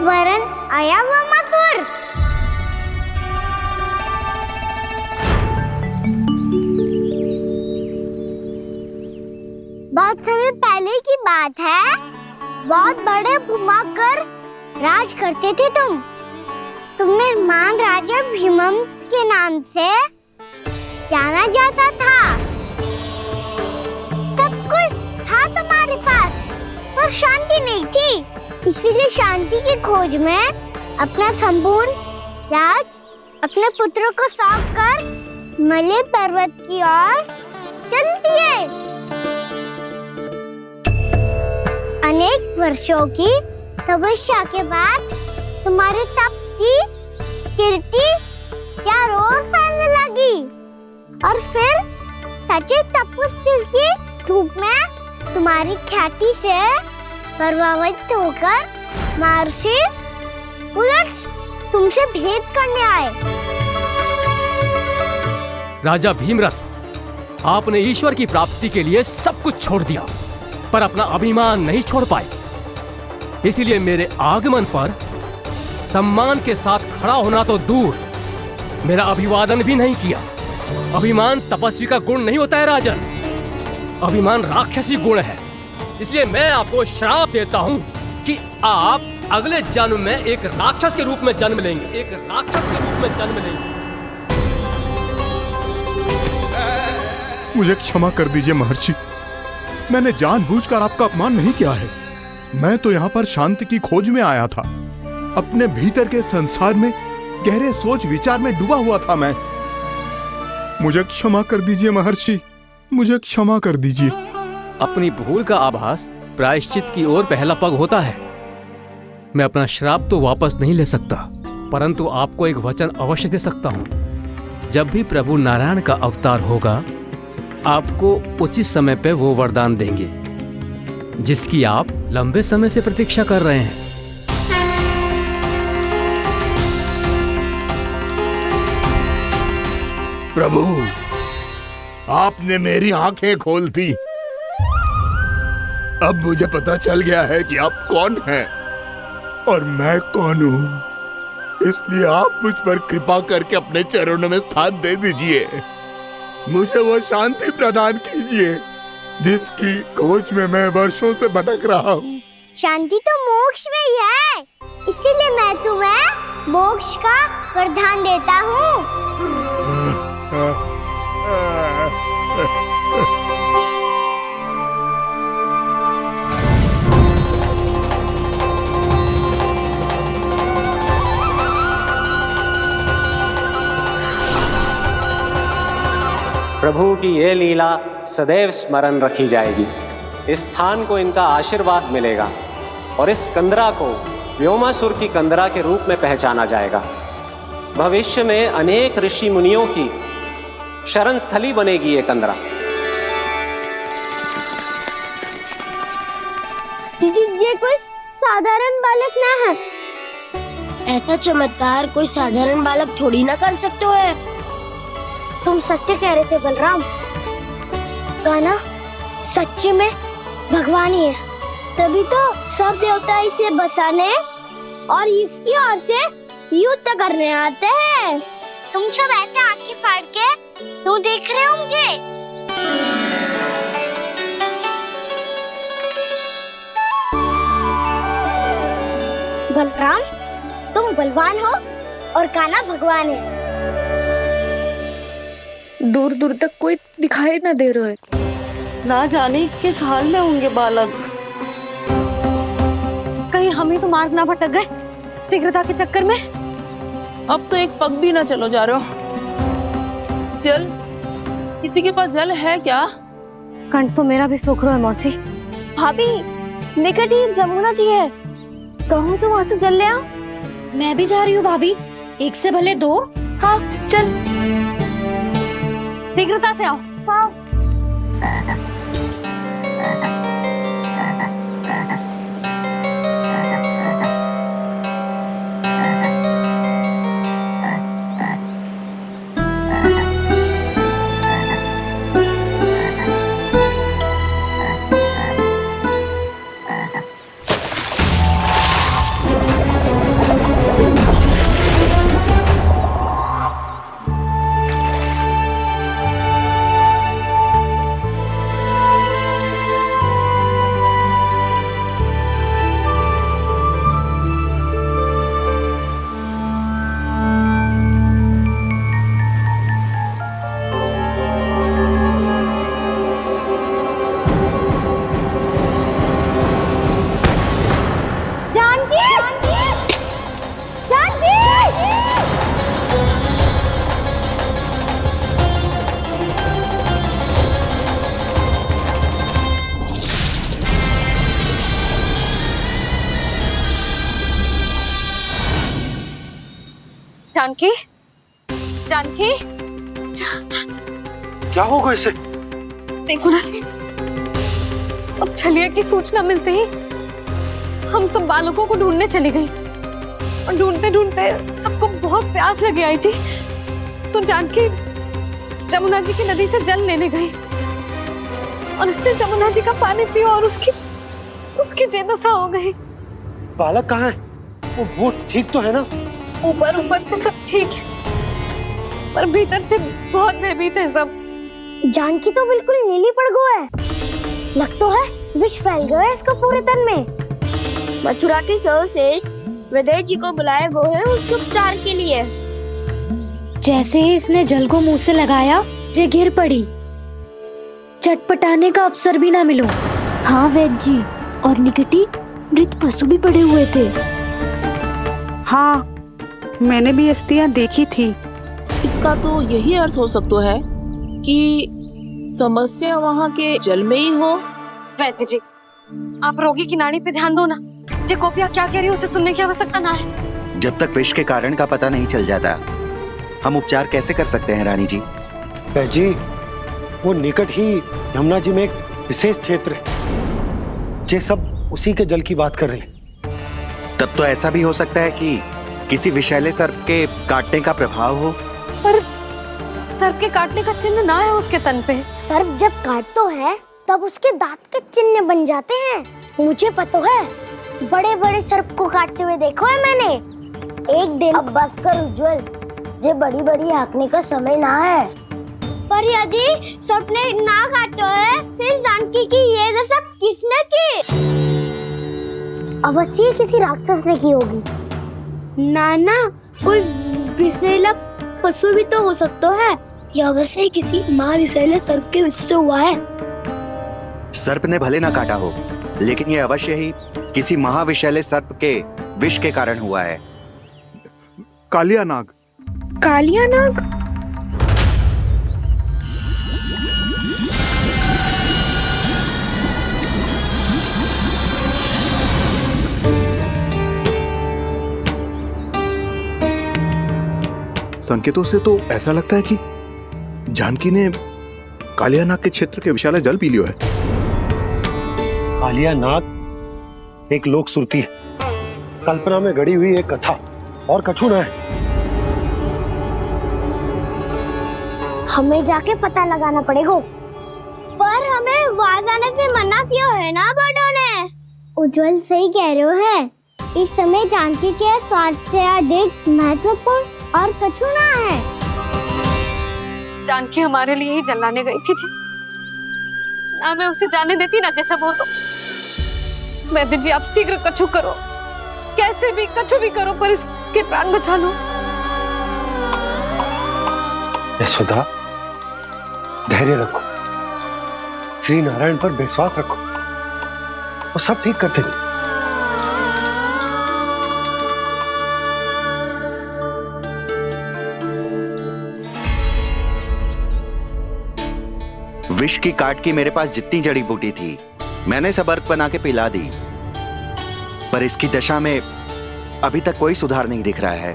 वरण आया वामासुर। बहुत समय पहले की बात है। बहुत बड़े भूमाकर राज करते थे तुम्हें महान राजा भीमम के नाम से जाना जाता था। सब कुछ था तुम्हारे पास, पर शांति नहीं थी। इसीलिए शांति की खोज में अपना संपूर्ण राज अपने पुत्रों को सौंप कर मलय पर्वत की ओर चल दिए। अनेक वर्षों की तपस्या के बाद तुम्हारे तप की कीर्ति चारों ओर फैलने लगी और फिर सच्चे तपस्वी के रूप में तुम्हारी ख्याति से प्रभावित होकर महर्षि उलट तुमसे भेंट करने आए। राजा भीमरथ, आपने ईश्वर की प्राप्ति के लिए सब कुछ छोड़ दिया, पर अपना अभिमान नहीं छोड़ पाए। इसीलिए मेरे आगमन पर सम्मान के साथ खड़ा होना तो दूर, मेरा अभिवादन भी नहीं किया। अभिमान तपस्वी का गुण नहीं होता है राजन, अभिमान राक्षसी गुण है। इसलिए मैं आपको श्राप देता हूँ कि आप अगले जन्म में एक राक्षस के रूप में जन्म लेंगे, एक राक्षस के रूप में जन्म लेंगे। मुझे क्षमा कर दीजिए महर्षि, मैंने जानबूझकर आपका अपमान नहीं किया है। मैं तो यहाँ पर शांति की खोज में आया था। अपने भीतर के संसार में गहरे सोच विचार में डूबा हुआ था मैं। मुझे क्षमा कर दीजिए महर्षि, मुझे क्षमा कर दीजिए। अपनी भूल का आभास प्रायश्चित की ओर पहला पग होता है। मैं अपना श्राप तो वापस नहीं ले सकता, परंतु आपको एक वचन अवश्य दे सकता हूं। जब भी प्रभु नारायण का अवतार होगा, आपको उचित समय पे वो वरदान देंगे जिसकी आप लंबे समय से प्रतीक्षा कर रहे हैं। प्रभु, आपने मेरी आंखें खोल दी। अब मुझे पता चल गया है कि आप कौन हैं और मैं कौन हूं। इसलिए आप मुझ पर कृपा करके अपने चरणों में स्थान दे दीजिए। मुझे वो शांति प्रदान कीजिए जिसकी खोज में मैं वर्षों से भटक रहा हूँ। शांति तो मोक्ष में ही है, इसीलिए मैं तुम्हें मोक्ष का वरदान देता हूँ। प्रभु की ये लीला सदैव स्मरण रखी जाएगी। इस स्थान को इनका आशीर्वाद मिलेगा और इस कंदरा को व्योमासुर की कंदरा के रूप में पहचाना जाएगा। भविष्य में अनेक ऋषि मुनियों की शरण स्थली बनेगी ये कंदरा। ये कोई साधारण बालक ना है। ऐसा चमत्कार कोई साधारण बालक थोड़ी ना कर सकते है। तुम सत्य कह रहे थे बलराम, गाना सच्ची में भगवान ही है। तभी तो सब देवता इसे बसाने और इसकी ओर से युद्ध करने आते हैं। तुम सब ऐसे आंखें फाड़ के क्यों देख रहे हो मुझे? बलराम, तुम बलवान हो और कान्हा भगवान है। दूर दूर तक कोई दिखाई ना दे रहा है। ना जाने किस हाल में होंगे बालक। कहीं हम ही तो मार्ग ना भटक गए शीघ्रता के चक्कर में। अब तो एक पग भी ना चलो जा रहे हो। जल, किसी के पास जल है क्या? कंठ तो मेरा भी सूख रहा है मौसी। भाभी, निकट ही जमुना जी है, कहूँ तो वहाँ से जल ले आओ। मैं भी जा रही हूँ भाभी, एक से भले दो। हाँ चल, शीघ्रता से आओ। हाँ। जानकी, जानकी, क्या होगा इसे? देखो ना जी, अब छलिया की सूचना मिलते ही हम सब बालकों को ढूंढने चली गई और ढूंढते ढूंढते सबको बहुत प्यास लगी आई जी। तो जानकी जमुना जी की नदी से जल लेने गई और उसने जमुना जी का पानी पिया और उसकी जेदशा हो गई। बालक कहाँ है? वो ठीक तो है ना? ऊपर से सब ठीक है, पर भीतर से बहुत भयभीत है सब। जानकी तो बिल्कुल नीली पड़ गया है। लग तो है विष फैल गया है इसको पूरे तन में। मथुरा के सर्वश्रेष्ठ विदेह जी को बुलाए गए हैं उसके उपचार के लिए। जैसे ही इसने जल को मुंह से लगाया, नीचे गिर पड़ी, चटपटाने का अवसर भी ना मिलो। हाँ वैद्य जी, और निकटी मृत पशु भी पड़े हुए थे। हाँ, मैंने भी अस्थियां देखी थी। इसका तो यही अर्थ हो सकता है कि समस्या वहाँ के जल में ही हो। वैद्य जी, आप रोगी की नाड़ी पे ध्यान दो ना। जे गोपिया क्या कह रही है उसे सुनने की आवश्यकता ना है। जब तक विष के कारण का पता नहीं चल जाता, हम उपचार कैसे कर सकते हैं रानी जी? जी, वो निकट ही यमुना जी में एक विशेष क्षेत्र है। ये सब उसी के जल की बात कर रहे हैं। तब तो ऐसा भी हो सकता है कि किसी विषैले सर्प के काटने का प्रभाव हो। पर सर्प के काटने का चिन्ह ना है उसके तन पे। सर्प जब काटता है तब उसके दांत के चिन्ह बन जाते हैं। मुझे पता है, बड़े बड़े सर्प को काटते हुए देखो है मैंने। एक दिन अब बस कर उज्जवल, ये बड़ी बड़ी हाँकने का समय ना है। पर यदि सर्प ने ना काटो है, फिर जानकी की ये दशा किसने की? अवश्य किसी राक्षस ने की होगी। नाना, कोई विषैला पशु भी तो हो सकता है। या अवश्य किसी माँ विषैले सर्प के विष से हुआ है। सर्प ने भले ना काटा हो, लेकिन यह अवश्य ही किसी महाविषैले सर्प के विष के कारण हुआ है। कालिया नाग। कालिया नाग? संकेतों से तो ऐसा लगता है कि जानकी ने कालिया नाग के क्षेत्र के विशाल जल पी लियो है। कालिया नाग एक लोक श्रुति है, कल्पना में गढ़ी हुई एक कथा, और कछु ना है। हमें जाके पता लगाना पड़ेगा। पर हमें वहां जाने से मना क्यों है ना बड़ों ने? उज्जवल सही कह रहे हो है। इस समय जानकी के स्वार्थ से अधिक महत्वपूर्ण और कछु ना है। जानकी हमारे लिए ही जलाने गई थी जी। ना मैं उसे जाने देती ना जैसा वो तो। वैद्य जी, आप शीघ्र कछु करो, कैसे भी कछु भी करो, पर इसके प्राण बचा लो। यशोदा, धैर्य रखो, श्री नारायण पर विश्वास रखो, वो सब ठीक कर देंगे। विष की काट की मेरे पास जितनी जड़ी बूटी थी, मैंने सब अर्क बना के पिला दी, पर इसकी दशा में अभी तक कोई सुधार नहीं दिख रहा है।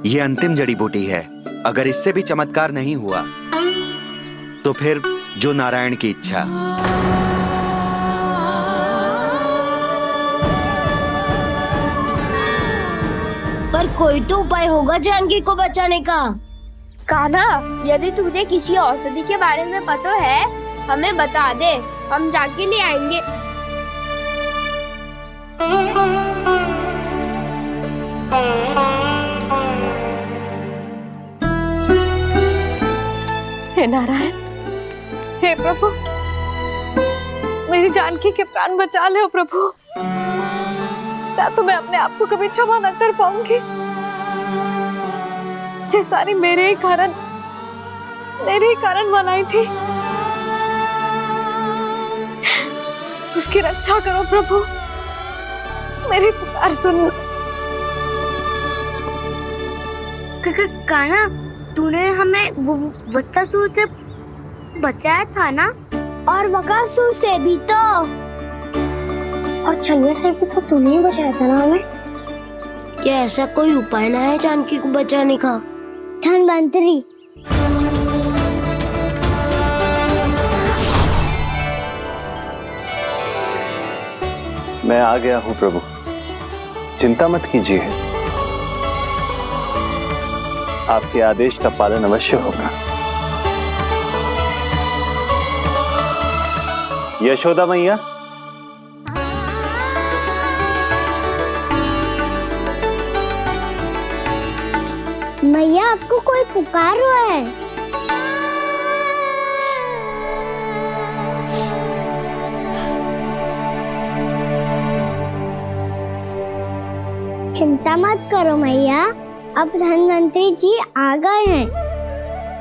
यह अंतिम जड़ी बूटी है। अगर इससे भी चमत्कार नहीं हुआ तो फिर जो नारायण की इच्छा। पर कोई तो उपाय होगा जानकी को बचाने का। कान्हा, यदि तुझे किसी औषधि के बारे में पता है, हमें बता दे, हम जाके ले आएंगे। हे नारायण, हे प्रभु, मेरी जानकी के प्राण बचा ले प्रभु। या तो मैं अपने आप को कभी क्षमा न कर पाऊंगी। ये सारी मेरे ही कारण बनाई थी। उसकी रक्षा करो प्रभु, मेरी पुकार सुनो। कान्हा, तूने हमें वत्सासुर से बचाया था ना? और बकासुर से भी तो। और छलिया से भी तो तूने ही बचाया था ना हमें। क्या ऐसा कोई उपाय ना है जानकी को बचाने का? धन्वंतरी, मैं आ गया हूं प्रभु, चिंता मत कीजिए, आपके आदेश का पालन अवश्य होगा। यशोदा मैया, मैया आपको कोई पुकार रहा है। चिंता मत करो मैया, अब धन्वंतरी जी आ गए हैं।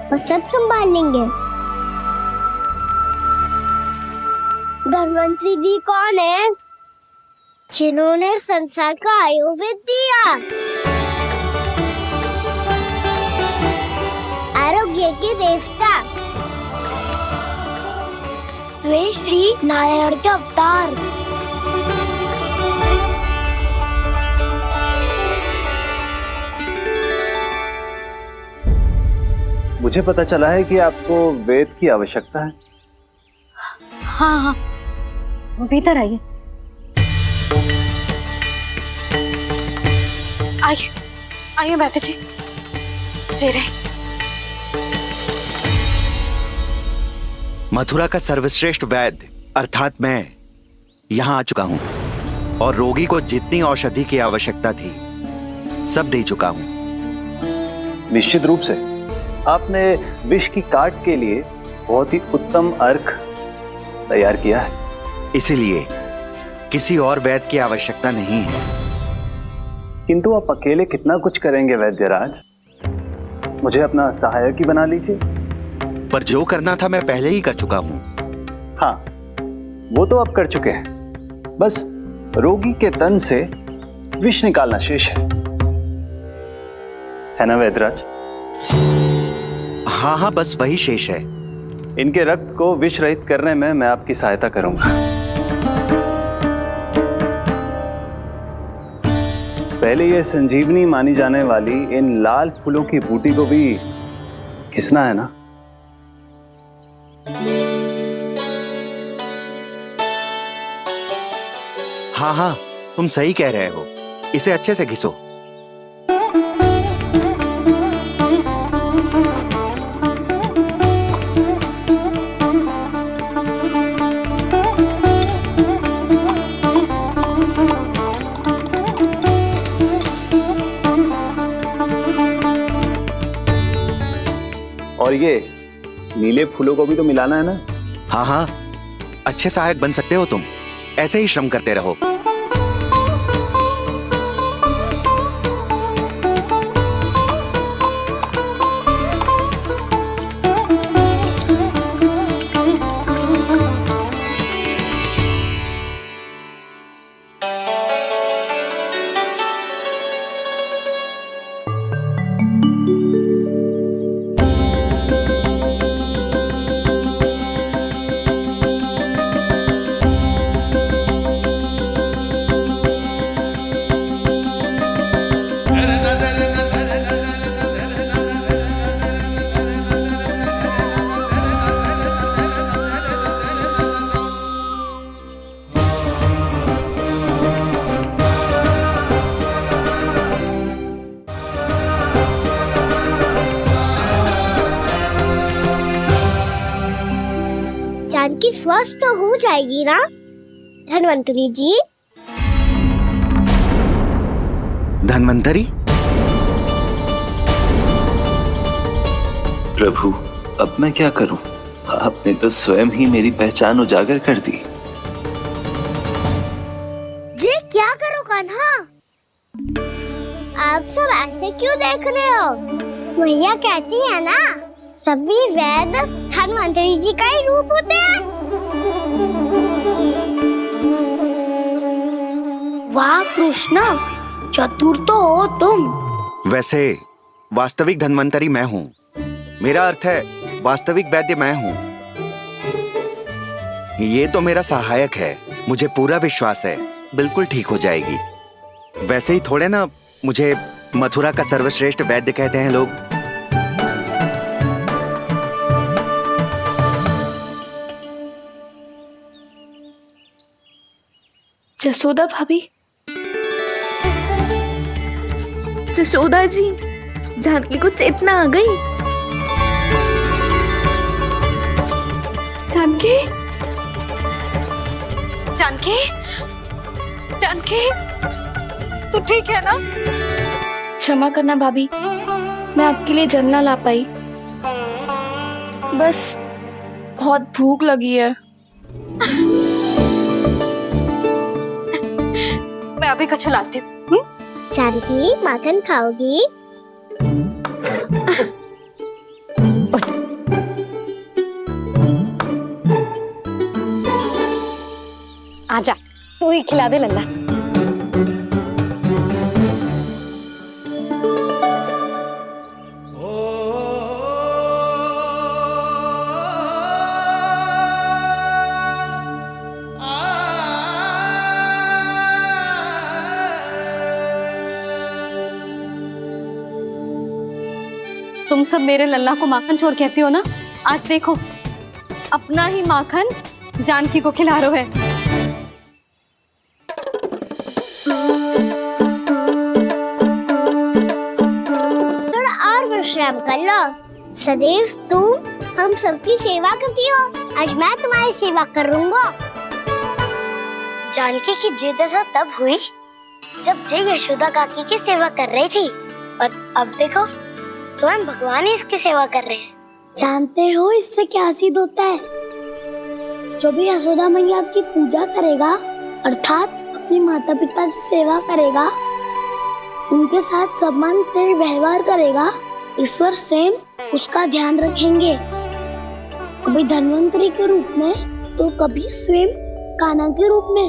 वो सब संभाल लेंगे। धन्वंतरी जी कौन है? जिन्होंने संसार का आयुर्वेद दिया, आरोग्य के देवता, वे श्री नारायण के अवतार। मुझे पता चला है कि आपको वेद की आवश्यकता है। हाँ हाँ, भीतर आइए। आइए आइए बैठे जी। जी रहे। मथुरा का सर्वश्रेष्ठ वैद्य अर्थात मैं यहाँ आ चुका हूँ और रोगी को जितनी औषधि की आवश्यकता थी सब दे चुका हूँ। निश्चित रूप से आपने विष की काट के लिए बहुत ही उत्तम अर्क तैयार किया है। इसीलिए किसी और वैद्य की आवश्यकता नहीं है। किंतु आप अकेले कितना कुछ करेंगे वैद्यराज? मुझे अपना सहायक ही बना लीजिए। पर जो करना था मैं पहले ही कर चुका हूँ। हाँ, वो तो आप कर चुके हैं। बस रोगी के तन से विष निकालना शेष है ना वैद्यराज? हाँ हाँ, बस वही शेष है। इनके रक्त को विष रहित करने में मैं आपकी सहायता करूंगा। पहले ये संजीवनी मानी जाने वाली इन लाल फूलों की बूटी को भी घिसना है ना? हाँ हाँ, तुम सही कह रहे हो। इसे अच्छे से घिसो। और ये नीले फूलों को भी तो मिलाना है ना? हाँ हाँ, अच्छे सहायक बन सकते हो तुम। ऐसे ही श्रम करते रहो। जानकी स्वस्थ हो जाएगी ना धन्वंतरी जी? धन्वंतरी? प्रभु, अब मैं क्या करूं? आपने तो स्वयं ही मेरी पहचान उजागर कर दी। जी क्या करो कान्हा? आप सब ऐसे क्यों देख रहे हो? मैया कहती है ना, सभी वैद्य धन्वंतरी जी का ही रूप होते हैं। वाह कृष्णा, चतुर तो हो तुम। वैसे वास्तविक धन्वंतरी मैं हूँ। मेरा अर्थ है वास्तविक वैद्य मैं हूँ। ये तो मेरा सहायक है। मुझे पूरा विश्वास है बिल्कुल ठीक हो जाएगी। वैसे ही थोड़े ना मुझे मथुरा का सर्वश्रेष्ठ वैद्य कहते हैं लोग। जसोदा भाभी। जसोदा जी, जानकी को चेतना आ गई। जानकी, जानकी, जानकी, तू ठीक है ना? क्षमा करना भाभी, मैं आपके लिए जल ना ला पाई। बस बहुत भूख लगी है। मैं अभी कछु लाती हूँ। जानकी, माखन खाओगी? आजा, तू ही खिला दे लल्ला। तुम सब मेरे लल्ला को माखन चोर कहती हो ना, आज देखो अपना ही माखन जानकी को खिला रहे है। थोड़ा और विश्राम कर लो। सदैव तुम हम सबकी सेवा करती हो, आज मैं तुम्हारी सेवा करूंगा। जानकी की जिज्ञासा तब हुई जब जय यशोदा काकी की सेवा कर रही थी, और अब देखो स्वयं भगवान ही इसकी सेवा कर रहे हैं। जानते हो इससे क्या सिद्ध होता है? जो भी यशोदा मैया की पूजा करेगा, अर्थात अपने माता पिता की सेवा करेगा, उनके साथ सम्मान से व्यवहार करेगा, ईश्वर स्वयं उसका ध्यान रखेंगे। कभी धन्वंतरी के रूप में तो कभी स्वयं कान्हा के रूप में।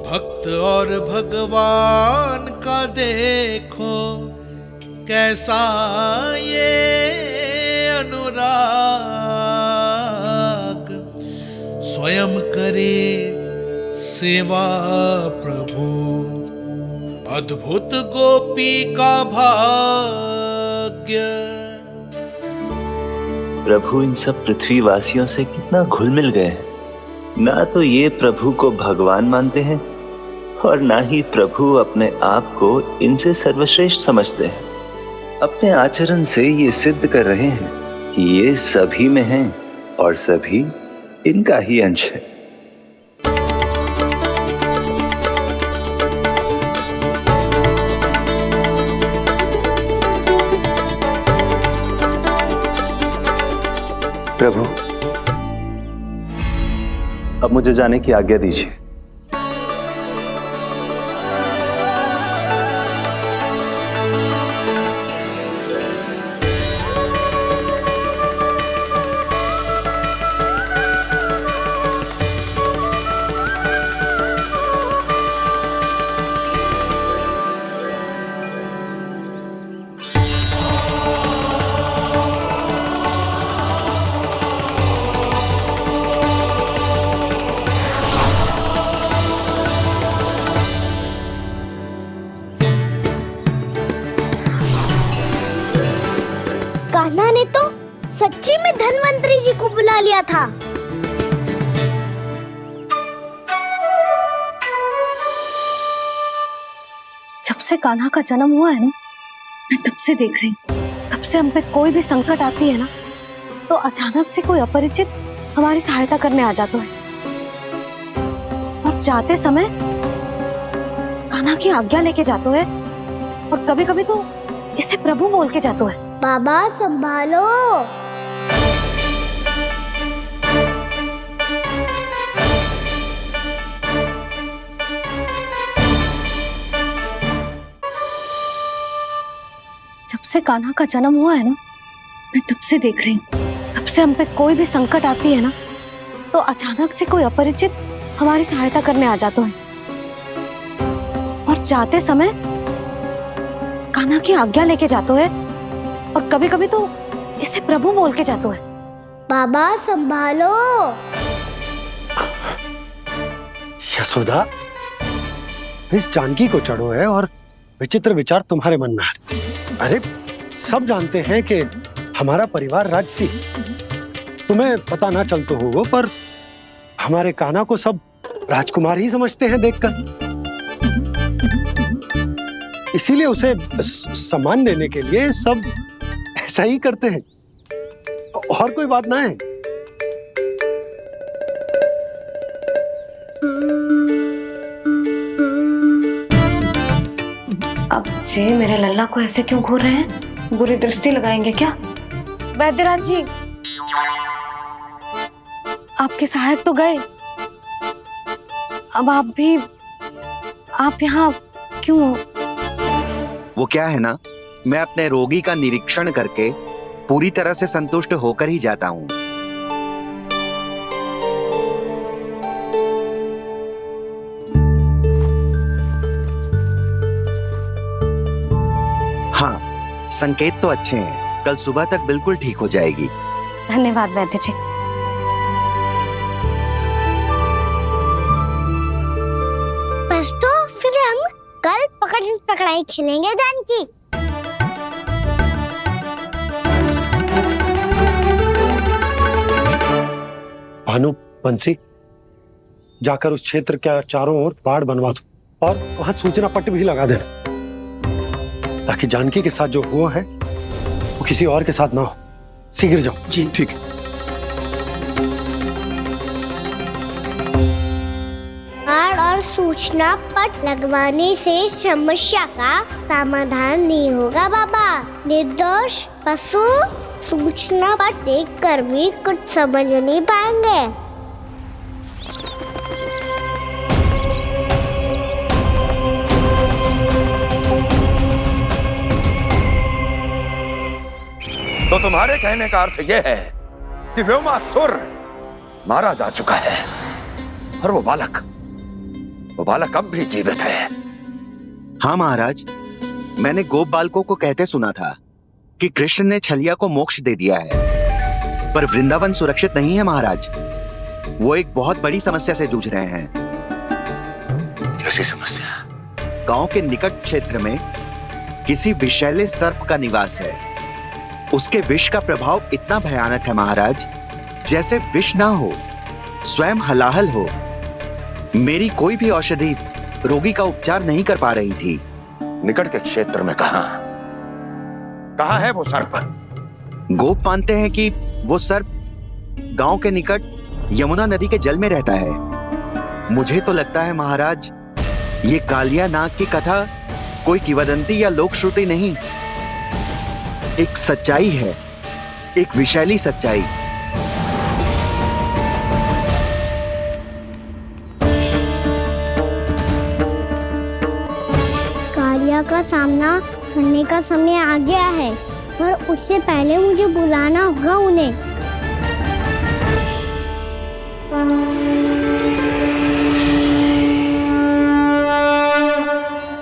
भक्त और भगवान का देखो कैसा ये अनुराग, स्वयं करे सेवा प्रभु, अद्भुत गोपी का भाग्य। प्रभु इन सब पृथ्वीवासियों से कितना घुल मिल गए हैं। ना तो ये प्रभु को भगवान मानते हैं और ना ही प्रभु अपने आप को इनसे सर्वश्रेष्ठ समझते हैं। अपने आचरण से ये सिद्ध कर रहे हैं कि ये सभी में हैं और सभी इनका ही अंश है। प्रभु, अब मुझे जाने की आज्ञा दीजिए। कान्हा ने तो सच्ची में धन्वंतरी जी को बुला लिया था। जब से कान्हा का जन्म हुआ है ना, मैं तब से देख रही हूँ, तब से हम पे कोई भी संकट आती है ना, तो अचानक से कोई अपरिचित हमारी सहायता करने आ जाता है, और जाते समय कान्हा की आज्ञा लेके जाते है, और कभी कभी तो इसे प्रभु बोल के जाते है। बाबा संभालो। जब से कान्हा का जन्म हुआ है ना, मैं तब से देख रही हूँ, तब से हम पे कोई भी संकट आती है ना, तो अचानक से कोई अपरिचित हमारी सहायता करने आ जाता है, और जाते समय कान्हा की आज्ञा लेके जाते है, और कभी कभी तो इसे प्रभु बोल के जाते है। बाबा संभालो। यशोदा, इस जानकी को चढ़ो है और विचित्र विचार तुम्हारे मन में है। अरे सब जानते हैं कि हमारा परिवार राजसी, तुम्हें पता ना चलता होगा, पर हमारे कान्हा को सब राजकुमार ही समझते हैं देखकर। इसीलिए उसे सम्मान देने के लिए सब ऐसा ही करते हैं, और कोई बात ना है। अब जे मेरे लल्ला को ऐसे क्यों घूर रहे हैं? बुरी दृष्टि लगाएंगे क्या? वैद्यराज जी, आपके सहायक तो गए, अब आप यहाँ क्यों हो? वो क्या है ना, मैं अपने रोगी का निरीक्षण करके पूरी तरह से संतुष्ट होकर ही जाता हूँ। संकेत तो अच्छे हैं, कल सुबह तक बिल्कुल ठीक हो जाएगी। धन्यवाद वैद्य जी। बस तो फिर हम कल पकड़न पकड़ाई खेलेंगे जानकी। भानु, बंसी, जाकर उस क्षेत्र के चारों ओर बाड़ बनवा दो और वहां सूचना पट्ट भी लगा देना, ताकि जानकी के साथ जो हुआ है वो किसी और के साथ ना हो। शीघ्र जाओ। जी ठीक। बाड़ और सूचना पट लगवाने से समस्या का समाधान नहीं होगा बाबा। निर्दोष पशु सूचना पट देखकर भी कुछ समझ नहीं पाएंगे। तो तुम्हारे कहने का अर्थ यह है कि व्योमासुर मारा जा चुका है और वो बालक अब भी जीवित है। हाँ महाराज, मैंने गोप बालकों को कहते सुना था कि कृष्ण ने छलिया को मोक्ष दे दिया है, पर वृंदावन सुरक्षित नहीं है महाराज। वो एक बहुत बड़ी समस्या से जूझ रहे हैं। कैसी समस्या? गांव के निकट क्षेत्र में किसी विषैले सर्प का निवास है। उसके विष का प्रभाव इतना भयानक है महाराज, जैसे विष ना हो, स्वयं हलाहल हो। मेरी कोई भी औषधि रोगी का उपचार नहीं कर पा रही थी। निकट के क्षेत्र में कहाँ है वो सर्प? गोप मानते हैं कि वो सर्प गांव के निकट यमुना नदी के जल में रहता है। मुझे तो लगता है महाराज, ये कालिया नाग की कथा कोई किंवदंती या लोक श्रुति नहीं, एक सच्चाई है, एक विषैली सच्चाई। कालिया का सामना करने का समय आ गया है, पर उससे पहले मुझे बुलाना होगा उन्हें।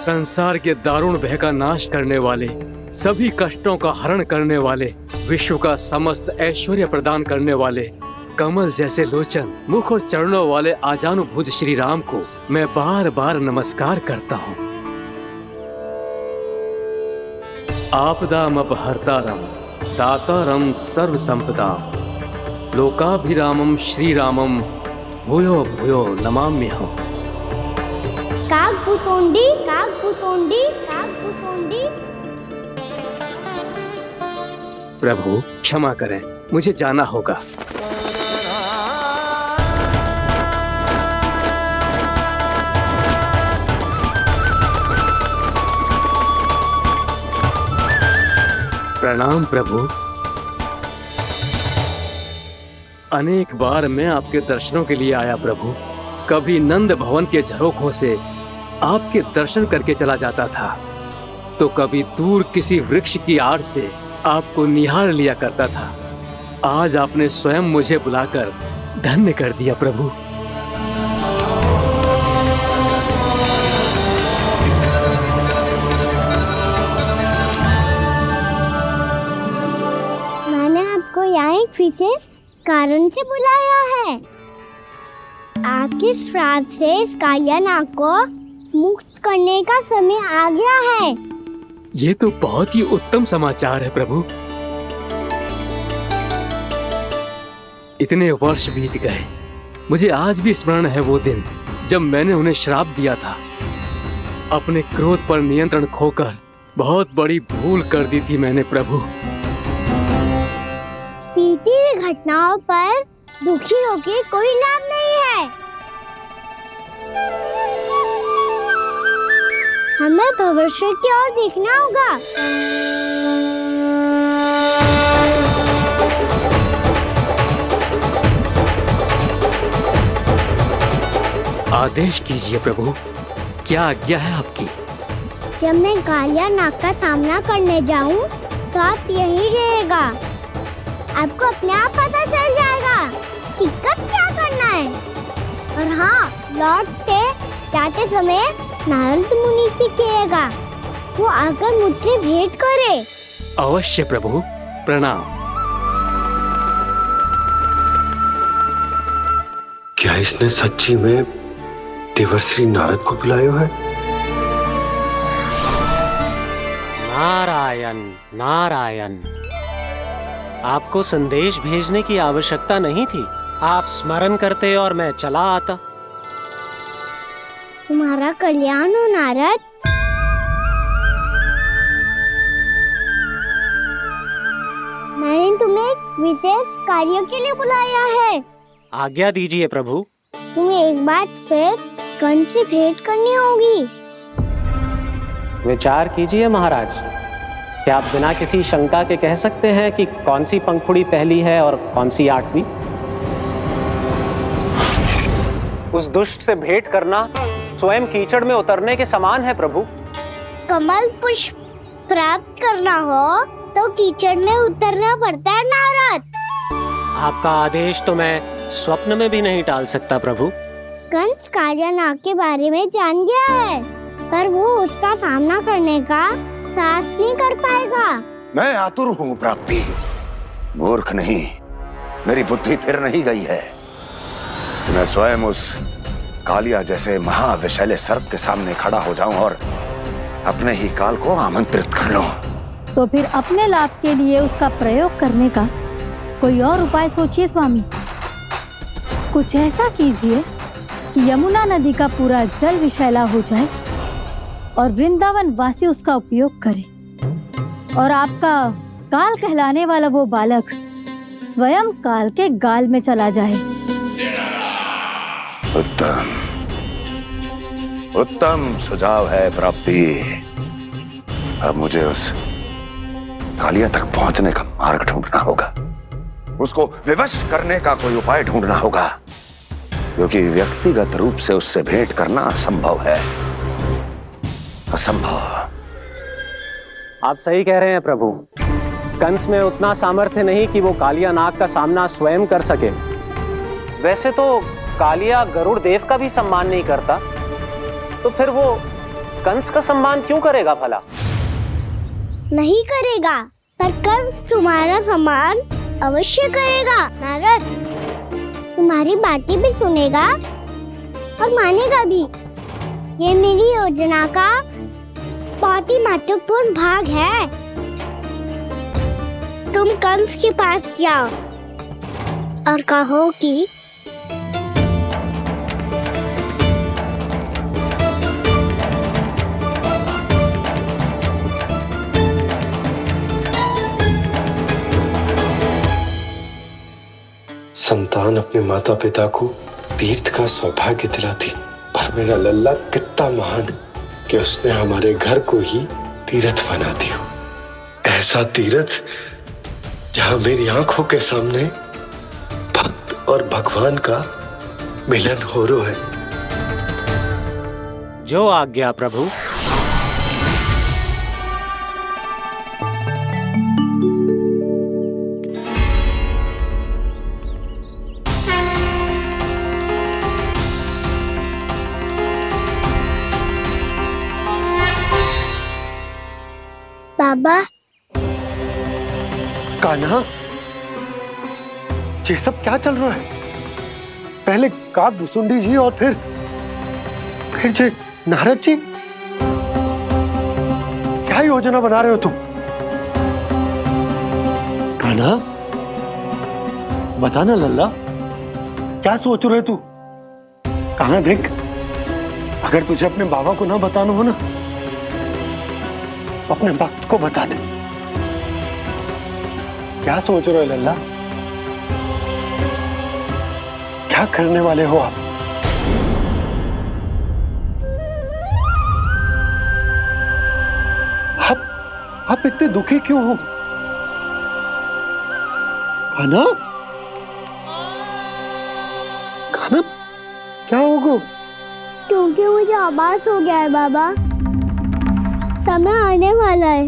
संसार के दारुण भय का नाश करने वाले, सभी कष्टों का हरण करने वाले, विश्व का समस्त ऐश्वर्य प्रदान करने वाले, कमल जैसे लोचन, मुख और चरणों वाले आजानुभुज श्री राम को मैं बार बार नमस्कार करता हूँ। आपदामपहर्तारम दातारम सर्व संपदा लोकाभिरामम श्री रामम भूयो भूयो नमाम्यहम्। काकभुसुंडी काकभुसुंडी काकभुसुंडी। प्रभु क्षमा करें, मुझे जाना होगा। प्रणाम प्रभु। अनेक बार मैं आपके दर्शनों के लिए आया प्रभु। कभी नंद भवन के झरोखों से आपके दर्शन करके चला जाता था, तो कभी दूर किसी वृक्ष की आड़ से आपको निहार लिया करता था। आज आपने स्वयं मुझे बुलाकर धन्य कर दिया प्रभु। मैंने आपको यहाँ एक विशेष कारण से बुलाया है। आपके श्राप से इस कालिया नाग को मुक्त करने का समय आ गया है। ये तो बहुत ही उत्तम समाचार है प्रभु। इतने वर्ष बीत गए, मुझे आज भी स्मरण है वो दिन जब मैंने उन्हें श्राप दिया था। अपने क्रोध पर नियंत्रण खोकर बहुत बड़ी भूल कर दी थी मैंने प्रभु। बीती हुई घटनाओं पर दुखी होके कोई लाभ नहीं है। हमें भविष्य की ओर देखना होगा। आदेश कीजिए प्रभु, क्या आज्ञा है आपकी? जब मैं कालिया नाग का सामना करने जाऊं, तो आप यही रहेगा। आपको अपने आप पता चल जाएगा कि कब क्या करना है। और हाँ, लौटते जाते समय नारद मुनि से कहेगा वो आकर मुझसे भेंट करे। अवश्य प्रभु, प्रणाम। क्या इसने सच्ची में देवर्षि नारद को बुलाया है? नारायण नारायण, आपको संदेश भेजने की आवश्यकता नहीं थी। आप स्मरण करते और मैं चला आता। तुम्हारा कल्याण हो नारद। मैंने तुम्हें एक विशेष कार्य के लिए बुलाया है। आज्ञा दीजिए प्रभु। तुम्हें एक बार फिर कंस से भेंट करनी होगी। विचार कीजिए महाराज, क्या आप बिना किसी शंका के कह सकते हैं कि कौन सी पंखुड़ी पहली है और कौन सी 8वीं? उस दुष्ट से भेंट करना स्वयं कीचड़ में उतरने के समान है प्रभु। कमल पुष्प प्राप्त करना हो तो कीचड़ में उतरना पड़ता है नारद। आपका आदेश तो मैं स्वप्न में भी नहीं टाल सकता प्रभु। कंस कालियानाग के बारे में जान गया है, पर वो उसका सामना करने का साहस नहीं कर पाएगा। मैं आतुर हूँ प्राप्ति, मूर्ख नहीं। मेरी बुद्धि फिर नहीं गई है। मैं स्वयं उस कालिया जैसे महाविषैले सर्प के सामने खड़ा हो जाऊं और अपने ही काल को आमंत्रित कर लूं। तो फिर अपने लाभ के लिए उसका प्रयोग करने का कोई और उपाय सोचिए स्वामी। कुछ ऐसा कीजिए कि यमुना नदी का पूरा जल विषैला हो जाए और वृंदावन वासी उसका उपयोग करे और आपका काल कहलाने वाला वो बालक स्वयं काल के गाल में चला जाए। उत्तम उत्तम सुझाव है प्राप्ति। अब मुझे उस कालिया तक पहुंचने का मार्ग ढूंढना होगा, उसको विवश करने का कोई उपाय ढूंढना होगा, क्योंकि व्यक्तिगत रूप से उससे भेंट करना असंभव है। असंभव। आप सही कह रहे हैं प्रभु। कंस में उतना सामर्थ्य नहीं कि वो कालिया नाग का सामना स्वयं कर सके। वैसे तो कालिया गरुड़ देव का भी सम्मान नहीं करता, तो फिर वो कंस का सम्मान क्यों करेगा भला? नहीं करेगा, पर कंस तुम्हारा सम्मान अवश्य करेगा नारद। तुम्हारी बातें भी सुनेगा और मानेगा भी। ये मेरी योजना का बहुत ही महत्वपूर्ण भाग है। तुम कंस के पास जाओ और कहो कि संतान अपने माता पिता को तीर्थ का सौभाग्य दिलाती, पर मेरा लल्ला कितना महान कि उसने हमारे घर को ही तीर्थ बना दिया। ऐसा तीर्थ जहां मेरी आंखों के सामने भक्त और भगवान का मिलन हो रहा है। जो आज्ञा प्रभु। बाबा। कान्हा, ये सब क्या चल रहा है? पहले काक भुसुंडी जी और फिर जे नारद जी। क्या योजना बना रहे हो तुम? कान्हा, बताना लल्ला, क्या सोच रहे तू? कान्हा देख, अगर तुझे अपने बाबा को ना बताना हो ना, अपने भक्त को बता दे। क्या सोच रहे हो लल्ला? क्या करने वाले हो आप? आप इतने दुखी क्यों हो? कान्हा, कान्हा, क्या होगा? क्योंकि मुझे आभास हो गया है बाबा, समय आने वाला है।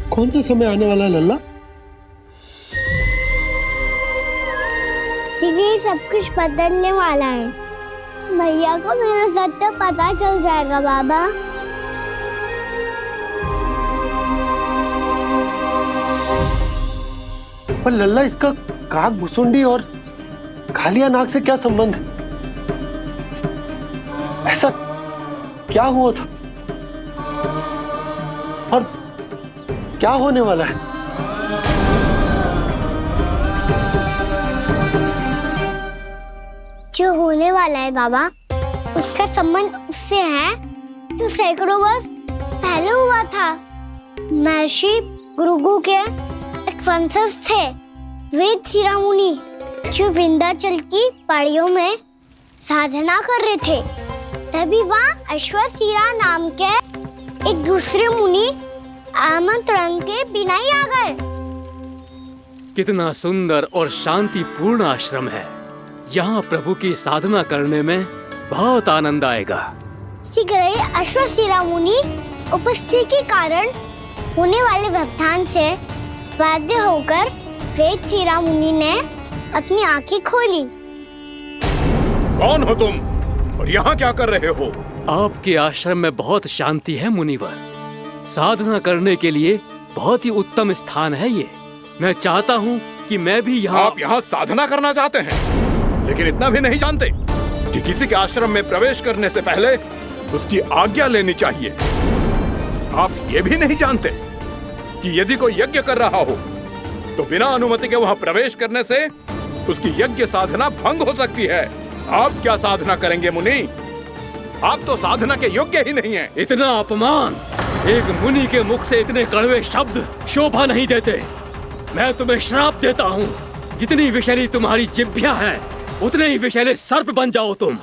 कौन सा समय आने वाला है लल्ला? शीघ्र सब कुछ बदलने वाला है। भैया को मेरा सत्य पता चल जाएगा बाबा। पर लल्ला, इसका काक भुसुंडी और कालिया नाग से क्या संबंध है? ऐसा क्या हुआ था और क्या होने वाला है? जो होने वाला है बाबा, उसका संबंध उससे है जो सैकड़ों वर्ष पहले हुआ था। महर्षि भृगु के एक वंशज थे वेदशिरा मुनि, जो विंध्याचल की पहाड़ियों में साधना कर रहे थे। तभी वहाँ अश्वशिरा नाम के एक दूसरे मुनि आमंत्रण के बिना ही आ गए। कितना सुंदर और शांतिपूर्ण आश्रम है। यहाँ प्रभु की साधना करने में बहुत आनंद आएगा। शीघ्र ही अश्वशिरा मुनि उपस्थिति के कारण होने वाले व्यवधान से बाध्य होकर वेदशिरा मुनि ने अपनी आंखें खोली। कौन हो तुम और यहाँ क्या कर रहे हो? आपके आश्रम में बहुत शांति है मुनिवर। साधना करने के लिए बहुत ही उत्तम स्थान है ये। मैं चाहता हूँ कि मैं भी यहाँ। आप यहाँ साधना करना चाहते हैं, लेकिन इतना भी नहीं जानते कि किसी के आश्रम में प्रवेश करने से पहले उसकी आज्ञा लेनी चाहिए। आप ये भी नहीं जानते कि यदि कोई यज्ञ कर रहा हो तो बिना अनुमति के वहाँ प्रवेश करने से उसकी यज्ञ साधना भंग हो सकती है। आप क्या साधना करेंगे मुनि? आप तो साधना के योग्य ही नहीं हैं। इतना अपमान! एक मुनि के मुख से इतने कड़वे शब्द शोभा नहीं देते। मैं तुम्हें श्राप देता हूँ, जितनी विषैली तुम्हारी जिह्वा है उतने ही विषैले सर्प बन जाओ तुम।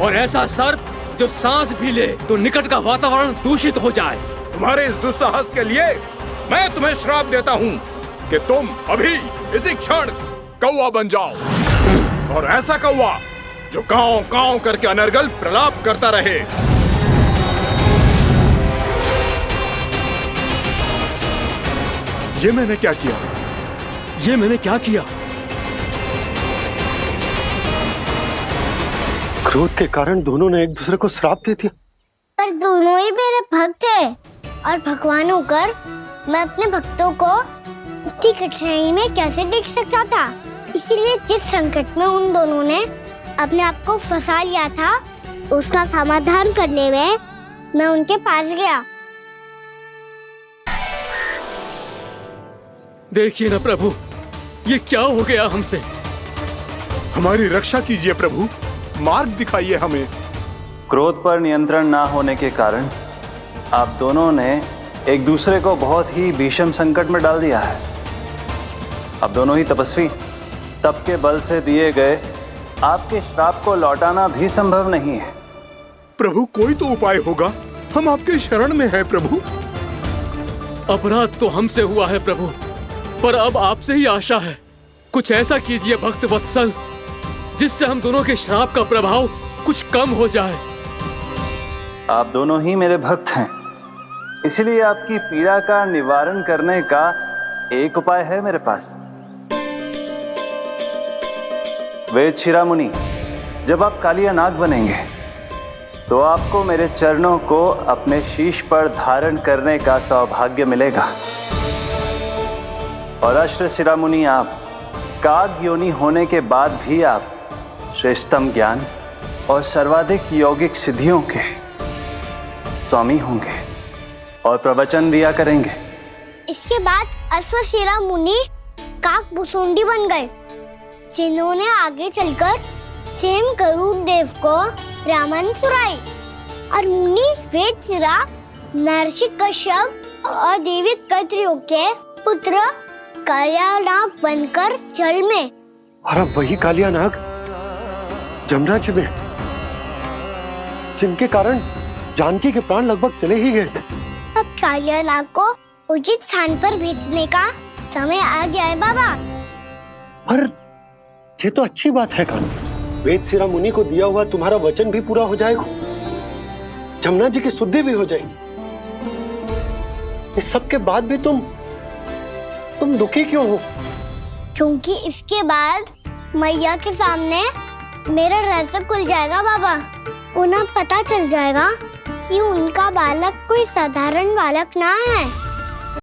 और ऐसा सर्प जो सांस भी ले तो निकट का वातावरण दूषित हो जाए। तुम्हारे इस दुस्साहस के लिए मैं तुम्हें श्राप देता हूँ कि तुम अभी इसी क्षण कौवा बन जाओ, और ऐसा कौवा जो कांव कांव करके अनर्गल प्रलाप करता रहे। ये मैंने क्या किया? ये मैंने क्या किया? क्रोध के कारण दोनों ने एक दूसरे को श्राप दे दिया। पर दोनों ही मेरे भक्त थे, और भगवान होकर मैं अपने भक्तों को इतनी कठिनाई में कैसे देख सकता था। इसीलिए जिस संकट में उन दोनों ने अपने आप को फंसा लिया था, उसका समाधान करने में मैं उनके पास गया। देखिए ना प्रभु, ये क्या हो गया हमसे? हमारी रक्षा कीजिए प्रभु, मार्ग दिखाइए हमें। क्रोध पर नियंत्रण ना होने के कारण आप दोनों ने एक दूसरे को बहुत ही भीषण संकट में डाल दिया है। अब दोनों ही तपस्वी, तप के बल से दिए गए आपके श्राप को लौटाना भी संभव नहीं है। प्रभु कोई तो उपाय होगा, हम आपके शरण में हैं प्रभु। अपराध तो हमसे हुआ है प्रभु, पर अब आपसे ही आशा है। कुछ ऐसा कीजिए भक्त वत्सल, जिससे हम दोनों के श्राप का प्रभाव कुछ कम हो जाए। आप दोनों ही मेरे भक्त हैं, इसलिए आपकी पीड़ा का निवारण करने का एक उपाय है मेरे पास। वेदशिरा मुनि, जब आप कालिया नाग बनेंगे तो आपको मेरे चरणों को अपने शीश पर धारण करने का सौभाग्य मिलेगा। और अश्वशिरा मुनि, आप काग योनि होने के बाद भी आप श्रेष्ठतम ज्ञान और सर्वाधिक यौगिक सिद्धियों के स्वामी होंगे और प्रवचन दिया करेंगे। इसके बाद अश्वशिरा मुनि काक भुसुंडी बन गए, जिन्होंने आगे चलकर स्वयं गरुड़ देव को रामायण सुनाई। और मुनि वेदशिरा महर्षि कश्यप और देवी कत्रियों के पुत्र कालिया नाग बनकर जल में। और अब वही कालिया नाग जमुना जी में, जिनके कारण जानकी के प्राण लगभग चले ही गए थे। अब कालिया नाग को उचित स्थान पर भेजने का समय आ गया है बाबा। पर ये तो अच्छी बात है कान्हा, वेदशिरा मुनि को दिया हुआ तुम्हारा वचन भी पूरा हो जाएगा, जमुना जी की शुद्धि भी हो जाएगी। इस सब के बाद भी तुम दुखी क्यों हो? क्योंकि इसके बाद मैया के सामने मेरा रहस्य खुल जाएगा बाबा। उन्हें पता चल जाएगा कि उनका बालक कोई साधारण बालक ना है,